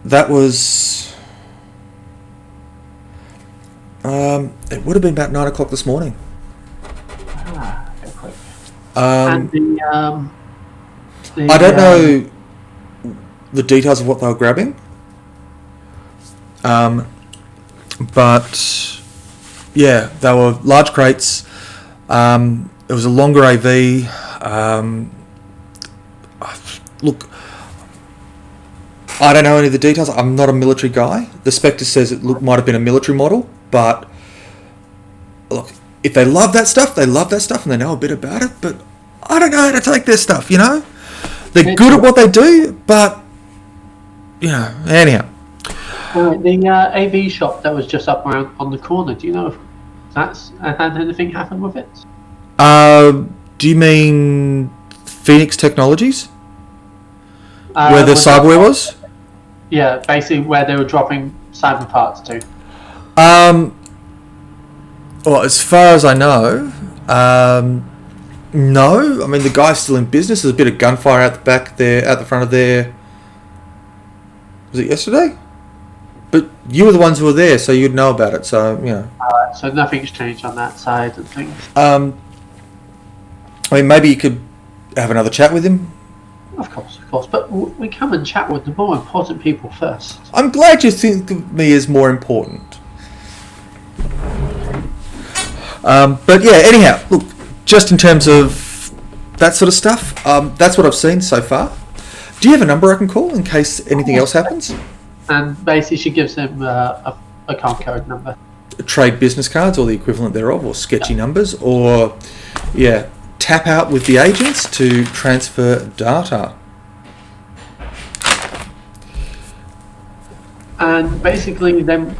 That was. It would have been about 9 o'clock this morning. Very quick. Um, And I don't know the details of what they were grabbing. But yeah, they were large crates. It was a longer AV. Look, I don't know any of the details. I'm not a military guy. The Spectre says it might have been a military model, but look, if they love that stuff, they love that stuff, and they know a bit about it. But I don't know how to take their stuff. You know, they're good at what they do, but you know, anyhow. the AV shop that was just up around on the corner. Do you know if that's had anything happen with it? Do you mean Phoenix Technologies, where the Was cyberware that- was? Yeah, basically where they were dropping cyber parts to. Well, as far as I know, no. I mean, the guy's still in business. There's a bit of gunfire out the back there, out the front of there. Was it yesterday? But you were the ones who were there, so you'd know about it. So you know. So nothing's changed on that side of things. I mean, maybe you could have another chat with him. Of course. But we come and chat with the more important people first. I'm glad you think of me as more important. But yeah, anyhow, look, just in terms of that sort of stuff, that's what I've seen so far. Do you have a number I can call in case anything else happens? And basically she gives him a account code number. Trade business cards or the equivalent thereof, or sketchy numbers, or yeah, tap out with the agents to transfer data. And basically then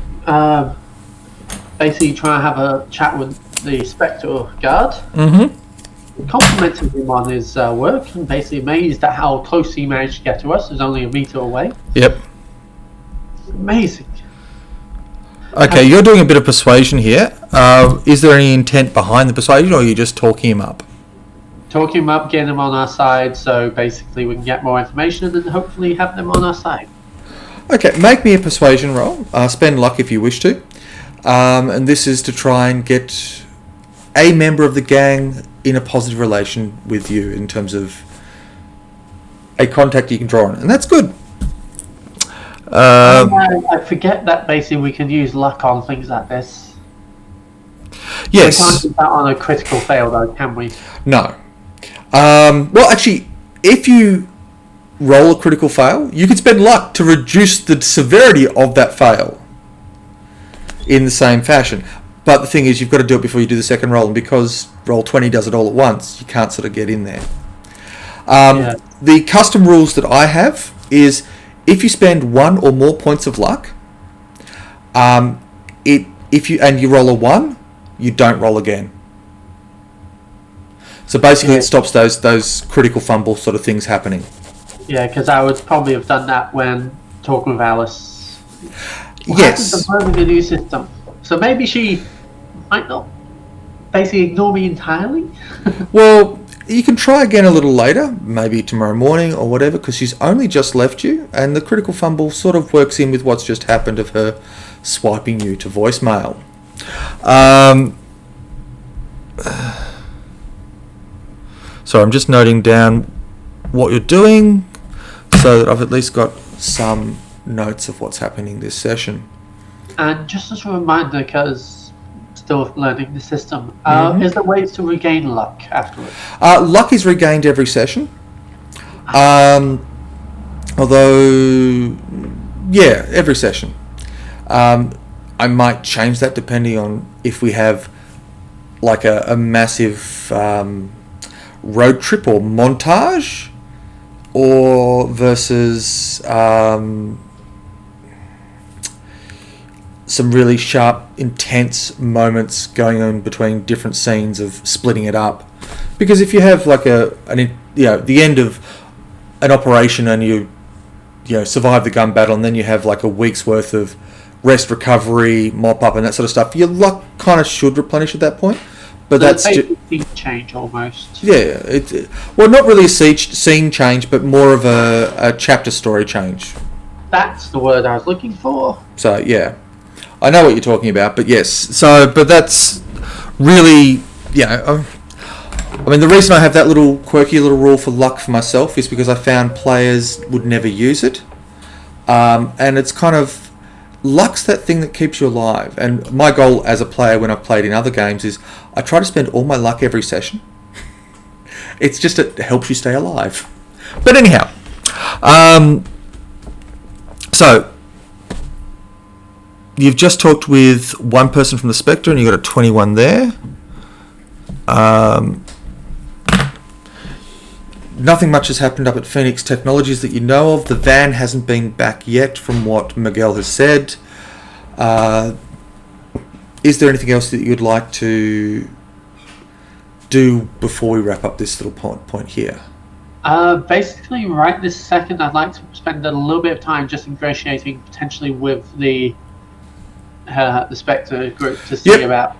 basically try and have a chat with the Spectre guard. Mm-hmm. Complimented him on his work and basically amazed at how close he managed to get to us. It was only a meter away. Yep. Amazing. Okay, you're doing a bit of persuasion here. Is there any intent behind the persuasion, or are you just talking him up? Talking him up, getting him on our side, so basically we can get more information and then hopefully have them on our side. Okay, make me a persuasion roll. Spend luck if you wish to. And this is to try and get a member of the gang in a positive relation with you in terms of a contact you can draw on. And that's good. I forget that basically we can use luck on things like this. We can't Yes. use that on a critical fail though, can we? No. Well, actually, if you roll a critical fail, you can spend luck to reduce the severity of that fail in the same fashion. But the thing is, you've got to do it before you do the second roll, and because roll 20 does it all at once, you can't sort of get in there. Yeah. The custom rules that I have is if you spend 1 or more points of luck, if you roll a 1, you don't roll again. So basically, it stops those critical fumble sort of things happening. Yeah, because I would probably have done that when talking with Alice. What Yes. happens to learning the new system? So maybe she might not basically ignore me entirely. Well, you can try again a little later, maybe tomorrow morning or whatever, because she's only just left you, and the critical fumble sort of works in with what's just happened of her swiping you to voicemail. So I'm just noting down what you're doing so that I've at least got some notes of what's happening this session. And just as a reminder, because still learning the system, is there ways to regain luck afterwards? Luck is regained every session. Although, yeah, every session. I might change that depending on if we have like a massive road trip or montage, or versus some really sharp, intense moments going on between different scenes of splitting it up. Because if you have like the end of an operation and you survive the gun battle, and then you have like a week's worth of rest, recovery, mop up, and that sort of stuff, your luck kind of should replenish at that point. But that's scene change almost. Yeah, not really a scene change, but more of a chapter story change. That's the word I was looking for. So yeah, I know what you're talking about, but yes. So, but that's really, I mean, the reason I have that little quirky little rule for luck for myself is because I found players would never use it, and it's kind of luck's that thing that keeps you alive. And my goal as a player when I've played in other games is I try to spend all my luck every session. It's just it helps you stay alive. But anyhow, so you've just talked with one person from the Spectre, and you got a 21 there. Nothing much has happened up at Phoenix Technologies that you know of. The van hasn't been back yet, from what Miguel has said. Is there anything else that you'd like to do before we wrap up this little point here? Basically, right this second, I'd like to spend a little bit of time just negotiating potentially with the Spectre group to see about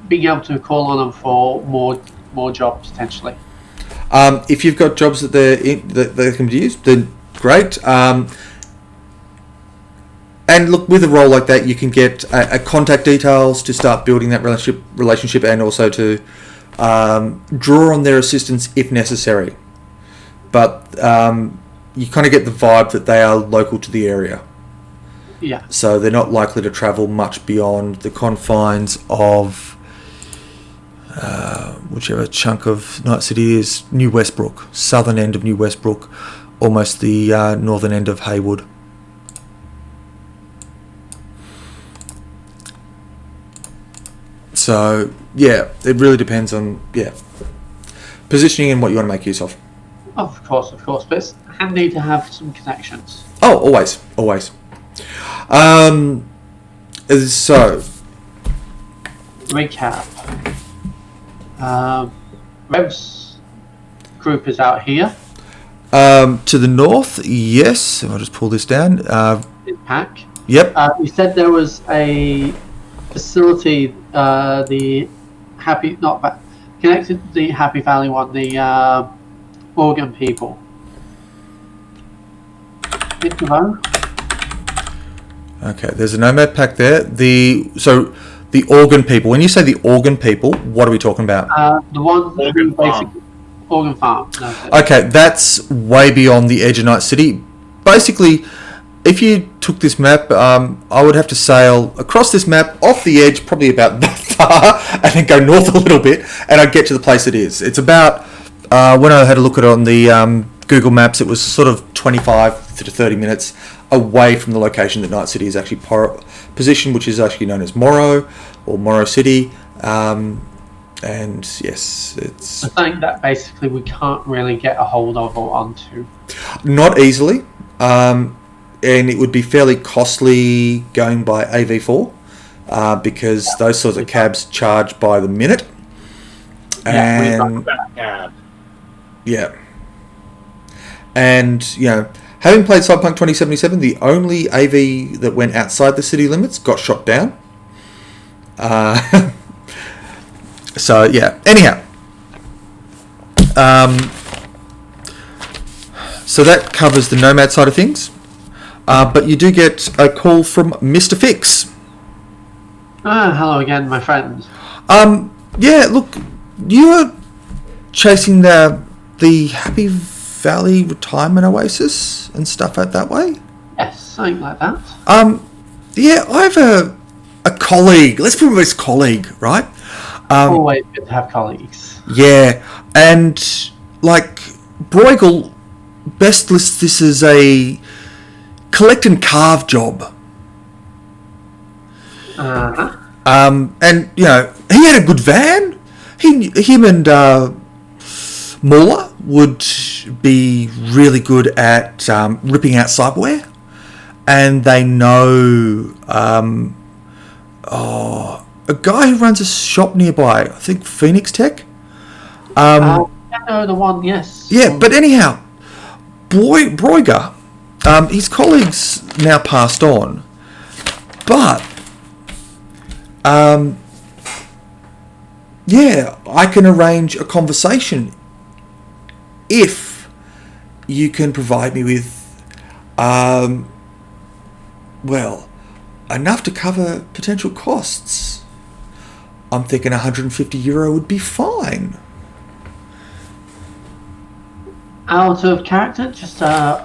being able to call on them for more jobs potentially. If you've got jobs that they can be used, then great. And look, with a role like that, you can get a contact details to start building that relationship, and also to draw on their assistance if necessary. But you kind of get the vibe that they are local to the area. Yeah. So they're not likely to travel much beyond the confines of whichever chunk of Night City is New Westbrook, southern end of New Westbrook, almost the northern end of Haywood. So yeah, it really depends on positioning and what you want to make use of. Of course, but it's handy to have some connections. Oh, always. So recap. Rev's group is out here. To the north, yes. I'll just pull this down. In pack. Yep. You said there was a facility, connected to the Happy Valley one, the Organ people. Okay, there's a nomad pack there. The organ people. When you say the organ people, what are we talking about? The one Organ farm. Organ farm. Okay, that's way beyond the edge of Night City. Basically, if you took this map, I would have to sail across this map, off the edge, probably about that far, and then go north a little bit, and I'd get to the place it is. It's about, when I had a look at it on the Google Maps, it was sort of 25 to 30 minutes away from the location that Night City is actually positioned, which is actually known as Morrow, or Morrow City. And yes, it's... I think that basically we can't really get a hold of or onto. Not easily. And it would be fairly costly going by AV4, because those sorts of cabs charge by the minute. And and having played Cyberpunk 2077, the only AV that went outside the city limits got shot down. So yeah. Anyhow, so that covers the Nomad side of things. But you do get a call from Mr. Fix. Hello again, my friend. Yeah, look, you were chasing the Happy Valley retirement oasis and stuff out that way? Yes, something like that. Yeah, I have a colleague. Let's put him as colleague, right? Always good to have colleagues. Yeah, and like Bruegel best lists this as a collect and carve job. And he had a good van. Him and Muller would be really good at ripping out cyberware. and they know a guy who runs a shop nearby. I think Phoenix Tech. I know the one, yes. Yeah, but anyhow, Broiger, his colleagues now passed on, but yeah, I can arrange a conversation if you can provide me with enough to cover potential costs. I'm thinking €150 would be fine. Out of character, just a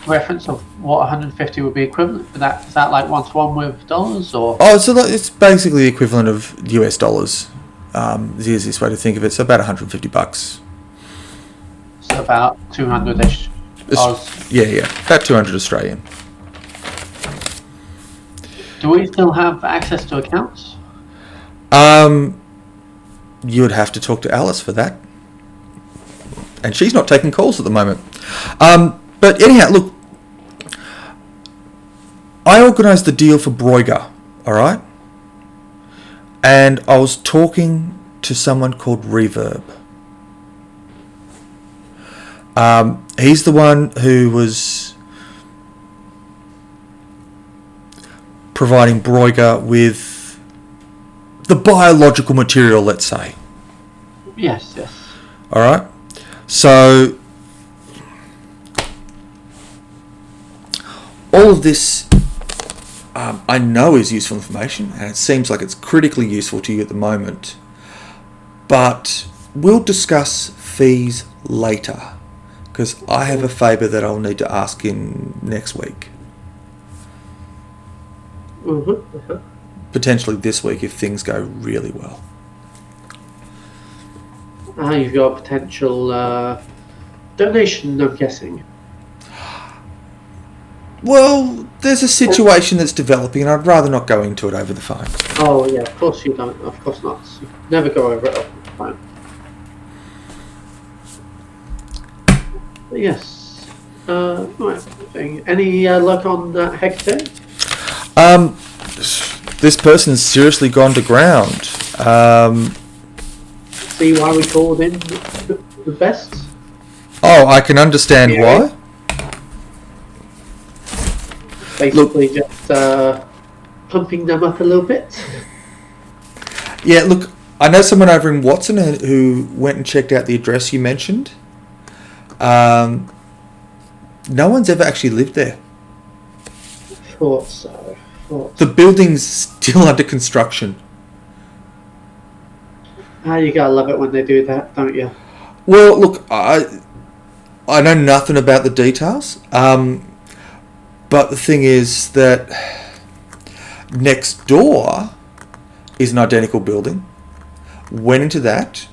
reference of what 150 would be equivalent for that. Is that like 1-to-1 with dollars, or? Oh, so it's basically the equivalent of US dollars. Is the easiest way to think of it. So about $150. So about 200-ish. Yeah, about 200 Australian. Do we still have access to accounts? You would have to talk to Alice for that. And she's not taking calls at the moment. But anyhow, look, I organised the deal for Broiger, alright? And I was talking to someone called Reverb. He's the one who was providing Broiger with the biological material, let's say. Yes. Alright? So, all of this I know is useful information, and it seems like it's critically useful to you at the moment. But we'll discuss fees later, because I have a favour that I'll need to ask in next week. Potentially this week if things go really well. You've got a potential donation, I'm guessing. Well, there's a situation that's developing, and I'd rather not go into it over the phone. Oh yeah, of course you don't. Of course not. You never go over it over the phone. But yes. Right. Any luck on Hecate? This person's seriously gone to ground. See why we called in the best? Oh, I can understand why. Basically, just pumping them up a little bit. Yeah, look, I know someone over in Watson who went and checked out the address you mentioned. No one's ever actually lived there. Thought so. The building's still under construction. You gotta love it when they do that, don't you? Well, look, I know nothing about the details. But the thing is that next door is an identical building. Went into that.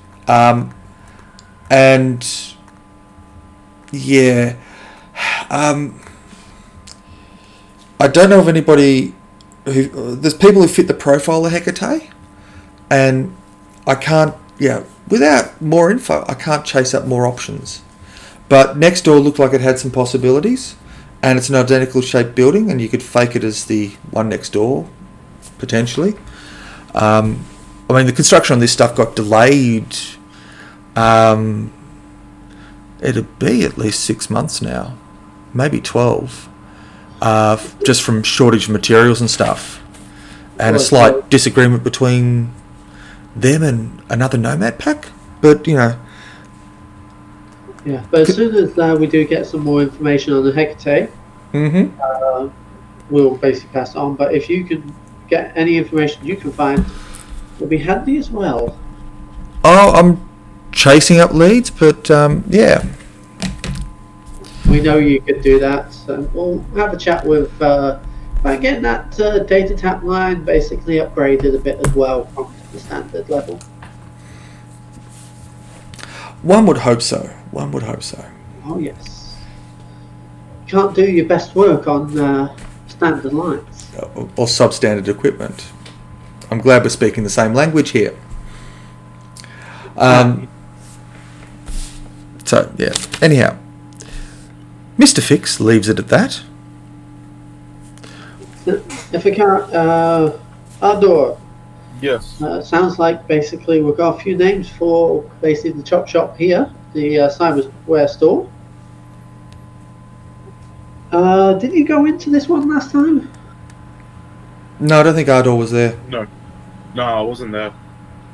And yeah, I don't know of anybody there's people who fit the profile of Hecate, and I can't, without more info, I can't chase up more options. But next door looked like it had some possibilities, and it's an identical shaped building, and you could fake it as the one next door, potentially. I mean, the construction on this stuff got delayed. It'll be at least 6 months now, maybe 12, just from shortage of materials and stuff, and a slight disagreement between them and another nomad pack. But yeah. But as soon as we do get some more information on the Hecate, we'll basically pass it on. But if you can get any information you can find, it'll be handy as well. Oh, I'm chasing up leads, but yeah. We know you could do that, so we'll have a chat with about getting that data tap line basically upgraded a bit as well from the standard level. One would hope so. Oh yes. You can't do your best work on standard lines. Or substandard equipment. I'm glad we're speaking the same language here. So, yeah. Anyhow, Mr. Fix leaves it at that. If we can, Ardor, Yes. sounds like basically we've got a few names for basically the chop shop here, the cyberware store. Did you go into this one last time? No, I don't think Ardor was there. No, I wasn't there.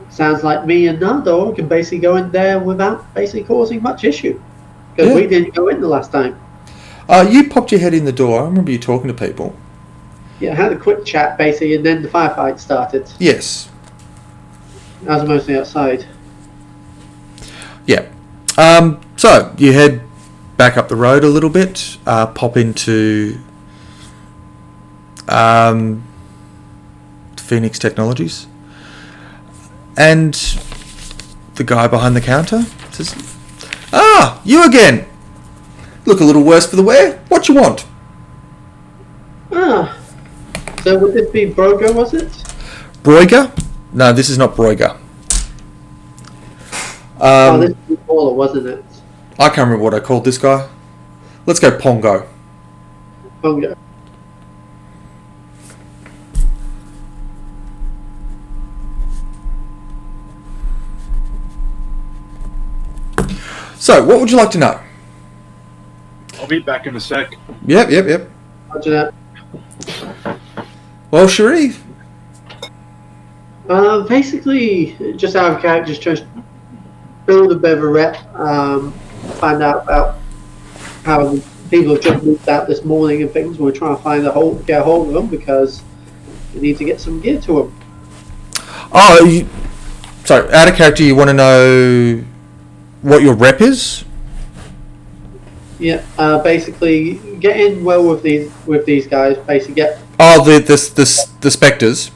Sounds like me and Ardor can basically go in there without basically causing much issue. Because Yeah. we didn't go in the last time. You popped your head in the door. I remember you talking to people. Yeah, I had a quick chat basically, and then the firefight started. Yes. I was mostly outside. Yeah. So you head back up the road a little bit, pop into Phoenix Technologies, and the guy behind the counter says, "Ah, you again. Look a little worse for the wear. What you want?" Ah, so would this be Brogo, was it? Broiger? No, this is not Broiger. This was Paula, wasn't it? I can't remember what I called this guy. Let's go Pongo. Bongo. So, what would you like to know? I'll be back in a sec. Yep. Roger that. Well, Sharif, Basically, just out of character, just trying to build a bit of a rep, find out about how the people have just moved out this morning and things. We're trying to get a hold of them because we need to get some gear to them. sorry, out of character, you want to know what your rep is? Yeah, basically get in well with these guys. Basically get. Oh, the Spectres.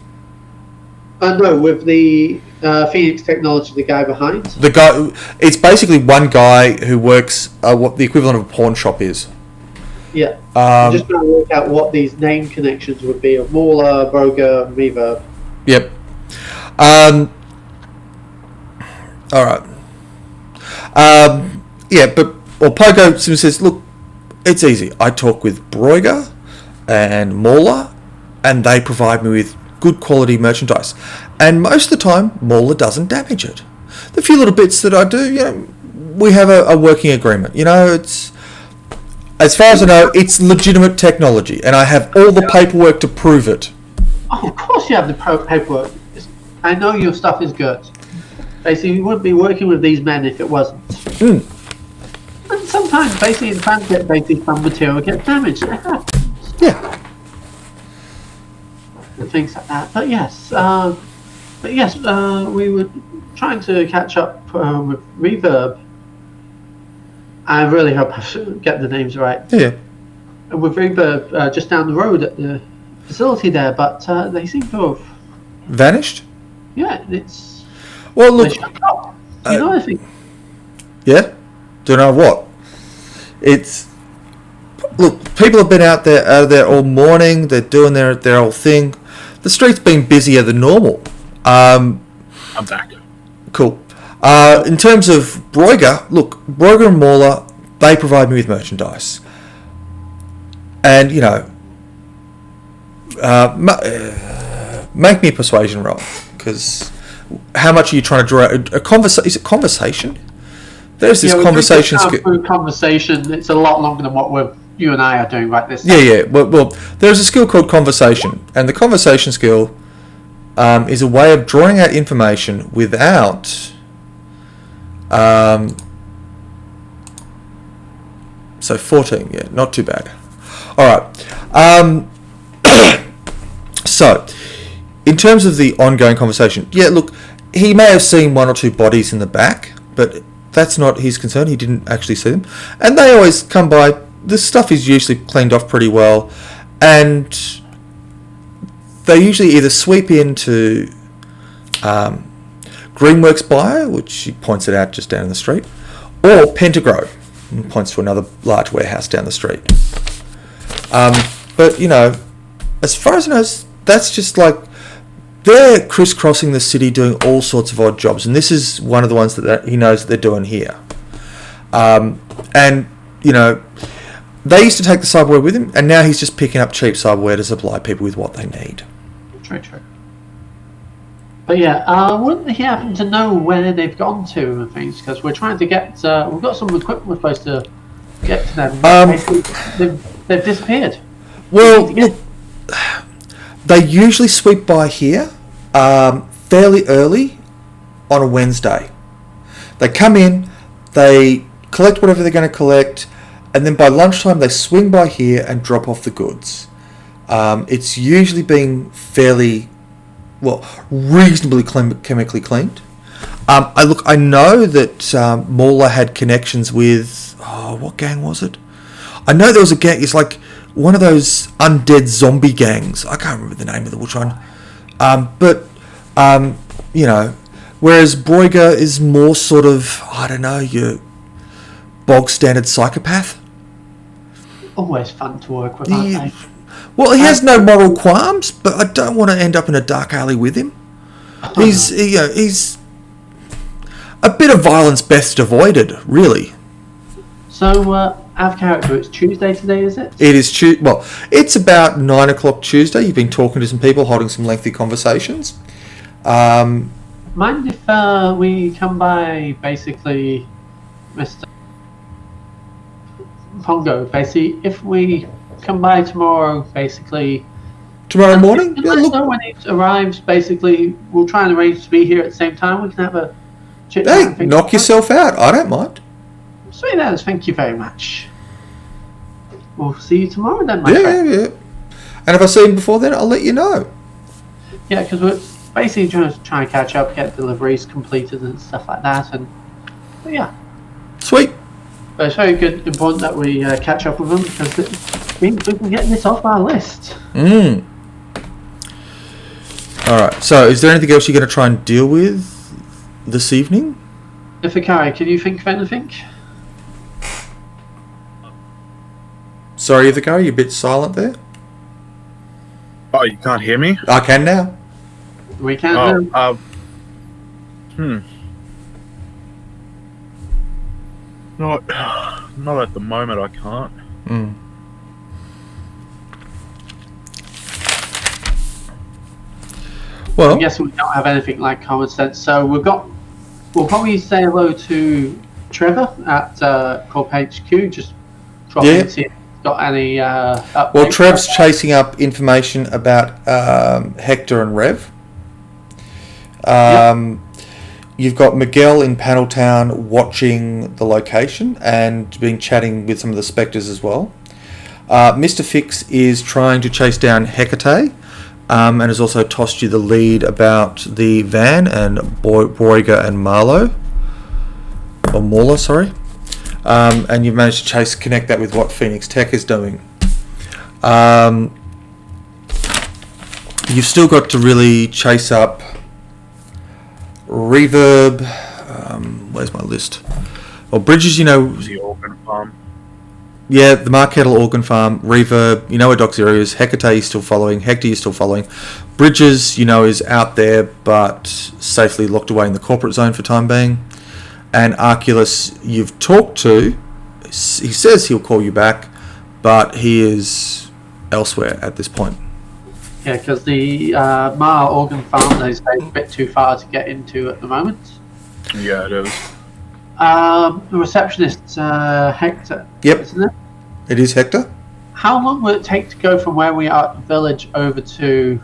No, with the Phoenix Technology, the guy behind. The guy. It's basically one guy who works what the equivalent of a pawn shop is. Yeah. I'm just trying to work out what these name connections would be of Mauler, Broger, Reverb. Yep. All right. Yeah, but Pogo says, look, it's easy. I talk with Broiger and Mauler, and they provide me with good quality merchandise. And most of the time, Mauler doesn't damage it. The few little bits that I do, we have a working agreement. It's, as far as I know, it's legitimate technology, and I have all the paperwork to prove it. Oh, of course you have the paperwork. I know your stuff is good. Basically, you wouldn't be working with these men if it wasn't. And sometimes, basically, the fans get some material gets damaged. It happens. Yeah. And things like that. But yes, we were trying to catch up with Reverb. I really hope I get the names right. Yeah. With Reverb just down the road at the facility there, but they seem to have. Vanished? Yeah, it's. Well, look. I think. Yeah? Don't know what. It's. Look, people have been out there all morning. They're doing their whole thing. The street's been busier than normal. I'm back. Cool. In terms of Broiger, look, Broiger and Mauler, they provide me with merchandise. And, make me a persuasion roll. Because how much are you trying to draw out? Is it conversation? There's this conversation skill. Conversation, it's a lot longer than what you and I are doing right this time. Yeah. Well, there's a skill called conversation. And the conversation skill is a way of drawing out information without... so 14, yeah, not too bad. Alright. So, in terms of the ongoing conversation, yeah, look, he may have seen one or two bodies in the back, but that's not his concern. He didn't actually see them. And they always come by. This stuff is usually cleaned off pretty well. And they usually either sweep into Greenworks Bio, which he points it out just down the street, or Pentagrove, and points to another large warehouse down the street. But, as far as I know, that's just like, they're crisscrossing the city doing all sorts of odd jobs, and this is one of the ones that he knows they're doing here. And, They used to take the cyberware with him, and now he's just picking up cheap cyberware to supply people with what they need. True. But yeah, wouldn't he happen to know where they've gone to and things? Because we're trying to get, we've got some equipment we're supposed to get to them. Basically, they've disappeared. Well, look, they usually sweep by here fairly early on a Wednesday. They come in, they collect whatever they're going to collect, and then by lunchtime they swing by here and drop off the goods. It's usually been fairly, reasonably chemically cleaned. I know that Mauler had connections with, what gang was it? I know there was a gang, it's like one of those undead zombie gangs. I can't remember the name of which one. Whereas Broiger is more sort of, your bog standard psychopath. Always fun to work with, aren't they? Well, he has no moral qualms, but I don't want to end up in a dark alley with him. He's a bit of violence best avoided, really. So, out of character, it's Tuesday today, is it? It is it's about 9 o'clock Tuesday. You've been talking to some people, holding some lengthy conversations. Mind if we come by, basically, Mr. Pongo, basically, if we come by tomorrow, basically... Tomorrow morning? Let us know when it arrives, basically. We'll try and arrange to be here at the same time. We can have a chit-chat. Hey, knock yourself out. I don't mind. Sweet as, thank you very much. We'll see you tomorrow then, my friend. Yeah. And if I see him before then, I'll let you know. Yeah, because we're basically trying to catch up, get deliveries completed and stuff like that. But yeah. Sweet. But it's very important that we catch up with them because it means we can get this off our list. Alright, so is there anything else you're going to try and deal with this evening? Ifakari, can you think of anything? Sorry, Ifakari, you're a bit silent there. Oh, you can't hear me? I can now. We can now. Not at the moment, I can't. Well, I guess we don't have anything like common sense, so we'll probably say hello to Trevor at Corp HQ, just drop in and see if he's got any updates. Well, Trev's chasing up information about Hector and Rev. You've got Miguel in Paneltown watching the location and chatting with some of the Spectres as well. Mr. Fix is trying to chase down Hecate, and has also tossed you the lead about the van and Broiger and Mauler, sorry. And you've managed to connect that with what Phoenix Tech is doing. You've still got to really chase up Reverb. Where's my list? Well, Bridges, The organ farm. Yeah, the Mark Kettle Organ Farm, Reverb, where Doxerio is, Hecate is still following, Hector is still following. Bridges, is out there but safely locked away in the corporate zone for time being. And Arculus, you've talked to, he says he'll call you back, but he is elsewhere at this point. Yeah, because the Mar Organ Farm is a bit too far to get into at the moment. Yeah, it is. The receptionist, Hector. Yep. Isn't it? It is Hector. How long will it take to go from where we are at the village over to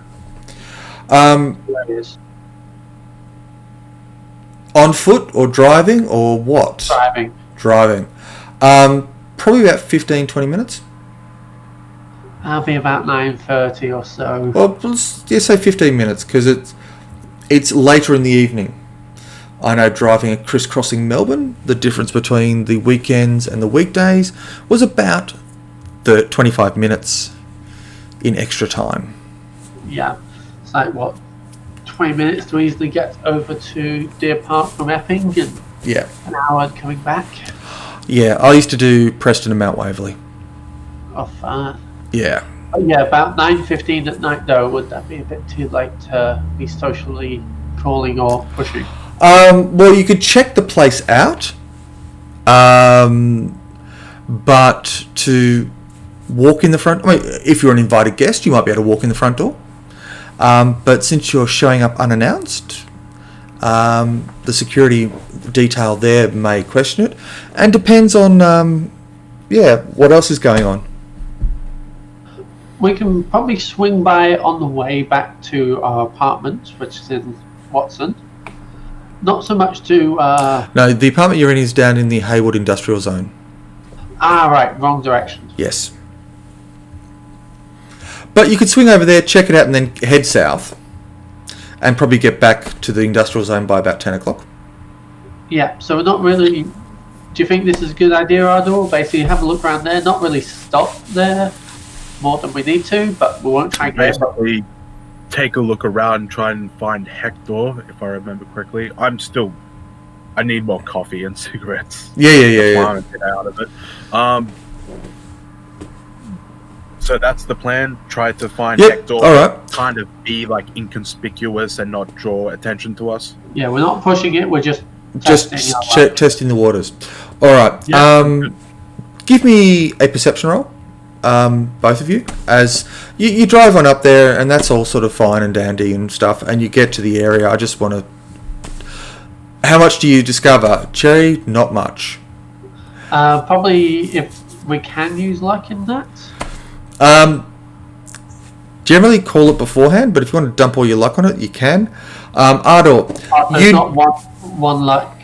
where it is? On foot or driving or what? Driving. Probably about 15-20 minutes. I'll be about 9:30 or so. Well, let's say 15 minutes because it's later in the evening. I know driving and crisscrossing Melbourne, the difference between the weekends and the weekdays was about 25 minutes in extra time. Yeah, it's like 20 minutes to easily get over to Deer Park from Epping and an hour coming back. Yeah, I used to do Preston and Mount Waverley. Yeah. Yeah, about 9:15 at night though. Would that be a bit too late to be socially calling or pushing? Well, you could check the place out. but to walk in the front. I mean, if you're an invited guest, you might be able to walk in the front door. But since you're showing up unannounced, the security detail there may question it, and depends on what else is going on. We can probably swing by on the way back to our apartment, which is in Watson. Not so much to... No, the apartment you're in is down in the Haywood Industrial Zone. Right, wrong direction. Yes. But you could swing over there, check it out, and then head south, and probably get back to the industrial zone by about 10 o'clock. Yeah, so we're not really... Do you think this is a good idea, Ardor? Basically, have a look around there, not really stop there more than we need to, but we won't try and get... Basically, take a look around and try and find Hector, if I remember correctly. I need more coffee and cigarettes. Yeah. To get out of it. So that's the plan. Try to find Hector. All right. Kind of be like inconspicuous and not draw attention to us. Yeah, we're not pushing it. We're just testing the waters. All right. Yeah. Give me a perception roll, both of you. As you drive on up there, and that's all sort of fine and dandy and stuff, and you get to the area. I just want to. How much do you discover, Cherry? Not much. Probably if we can use luck in that. Generally call it beforehand, but if you want to dump all your luck on it, you can. Ardor, There's not one luck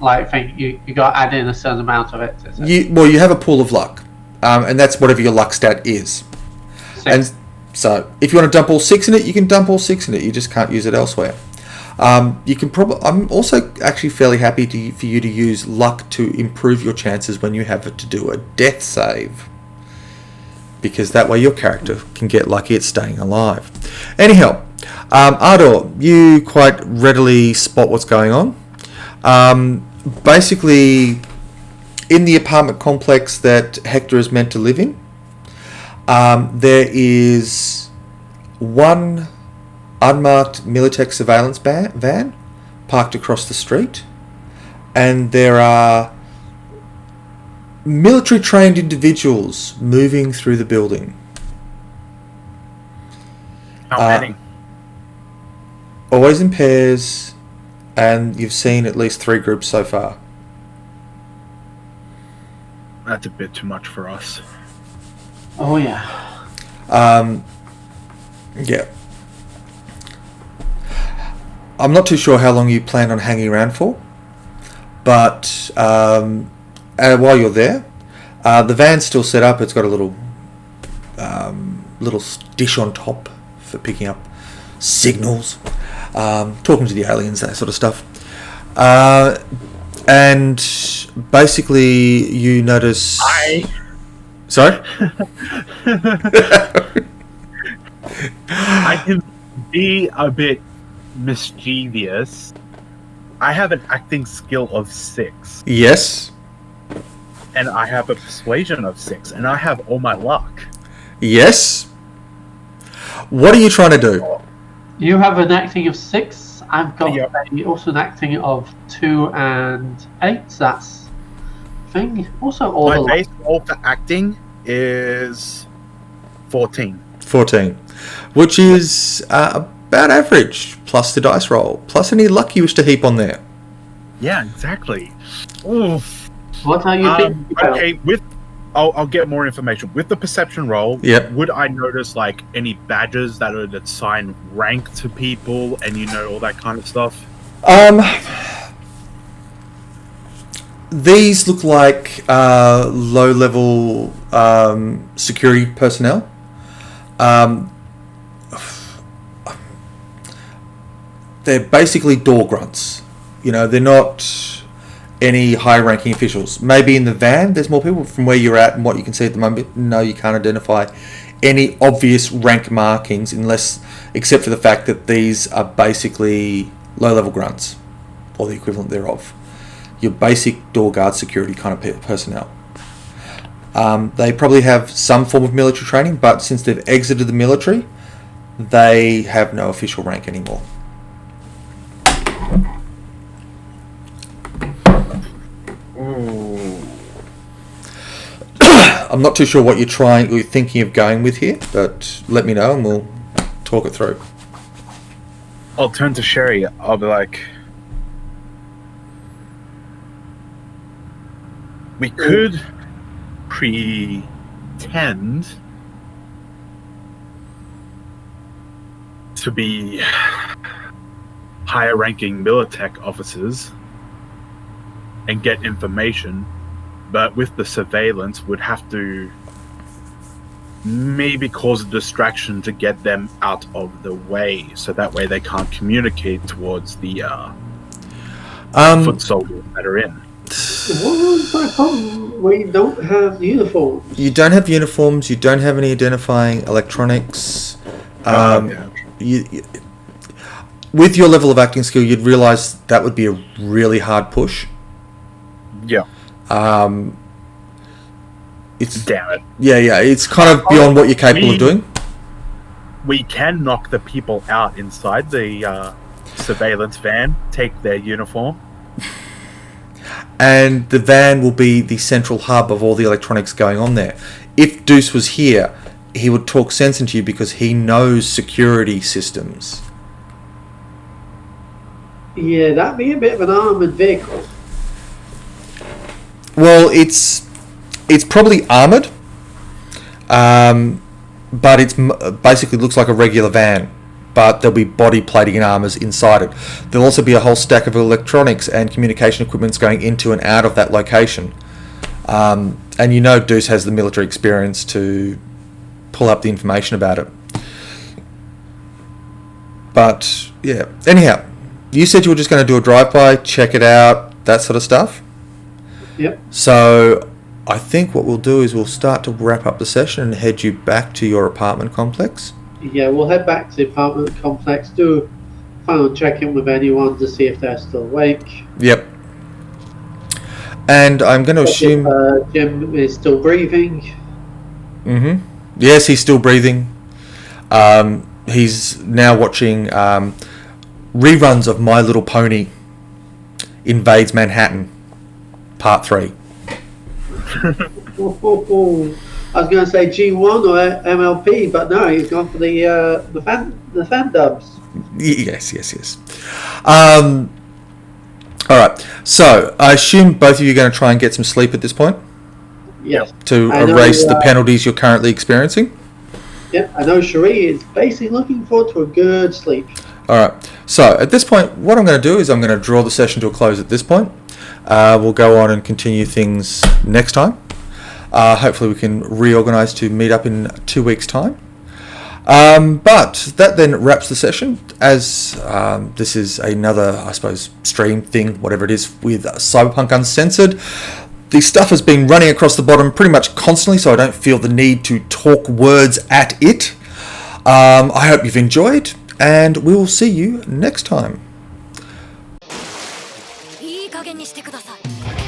like thing. You got to add in a certain amount of it. You have a pool of luck, and that's whatever your luck stat is. 6. And so, if you want to dump all 6 in it, you can dump all 6 in it. You just can't use it elsewhere. You can probably. I'm also actually fairly happy for you to use luck to improve your chances when you have to do a death save, because that way your character can get lucky at staying alive. Anyhow, Ardor, you quite readily spot what's going on. Basically, in the apartment complex that Hector is meant to live in, there is one unmarked Militech surveillance van parked across the street, and there are military trained individuals moving through the building. How many? Always in pairs, and you've seen at least 3 groups so far. That's a bit too much for us. Oh yeah. Yeah. I'm not too sure how long you plan on hanging around for, but while you're there, the van's still set up. It's got a little dish on top for picking up signals, talking to the aliens, that sort of stuff. And basically, you notice. Sorry. I can be a bit mischievous. I have an acting skill of 6. Yes. And I have a persuasion of 6, and I have all my luck. Yes. What are you trying to do? You have an acting of 6. I've got Yep. also an acting of 2 and 8. That's thing. Also, all My the base roll for acting is 14. 14. Which is about average, plus the dice roll, plus any luck you wish to heap on there. Yeah, exactly. Oof. What are you thinking about? Okay, I'll get more information. With the perception roll, Yep. would I notice like any badges that assign rank to people and all that kind of stuff? These look like low-level security personnel. They're basically door grunts. They're not any high-ranking officials. Maybe in the van there's more people. From where you're at and what you can see at the moment, no, you can't identify any obvious rank markings except for the fact that these are basically low-level grunts, or the equivalent thereof. Your basic door guard security kind of personnel. They probably have some form of military training, but since they've exited the military, they have no official rank anymore. I'm not too sure what you're thinking of going with here, but let me know and we'll talk it through. I'll turn to Sherry. I'll be like, we could pretend to be higher ranking Militech officers and get information, but with the surveillance would have to maybe cause a distraction to get them out of the way, so that way they can't communicate towards the foot soldiers that are in. What's my problem? We don't have uniforms. You don't have uniforms, you don't have any identifying electronics. With your level of acting skill, you'd realise that would be a really hard push. Yeah. It's Damn it. Yeah, it's kind of beyond what you're capable of doing. We can knock the people out inside the surveillance van, take their uniform. And the van will be the central hub of all the electronics going on there. If Deuce was here, he would talk sense into you because he knows security systems. Yeah, that'd be a bit of an armoured vehicle. Well, it's probably armoured, but it's basically looks like a regular van, but there'll be body plating and armours inside it. There'll also be a whole stack of electronics and communication equipments going into and out of that location. And you know Deuce has the military experience to pull up the information about it. But, yeah. Anyhow, you said you were just going to do a drive-by, check it out, that sort of stuff? Yep. So I think what we'll do is we'll start to wrap up the session and head you back to your apartment complex. Yeah, we'll head back to the apartment complex, do a final check-in with anyone to see if they're still awake. Yep. And I'm going to assume... Jim is still breathing. Mm-hmm. Yes, he's still breathing. He's now watching reruns of My Little Pony Invades Manhattan, Part 3. I was going to say G1 or MLP, but no, he's gone for the fan dubs. Yes. All right. So I assume both of you are going to try and get some sleep at this point. Yes. To erase the penalties you're currently experiencing. Yep. I know Cherie is basically looking forward to a good sleep. All right. So at this point, what I'm going to do is I'm going to draw the session to a close at this point. We'll go on and continue things next time. Hopefully we can reorganise to meet up in 2 weeks' time. But that then wraps the session, as this is another, I suppose, stream thing, whatever it is, with Cyberpunk Uncensored. The stuff has been running across the bottom pretty much constantly, so I don't feel the need to talk words at it. I hope you've enjoyed, and we will see you next time. いい加減にしてください。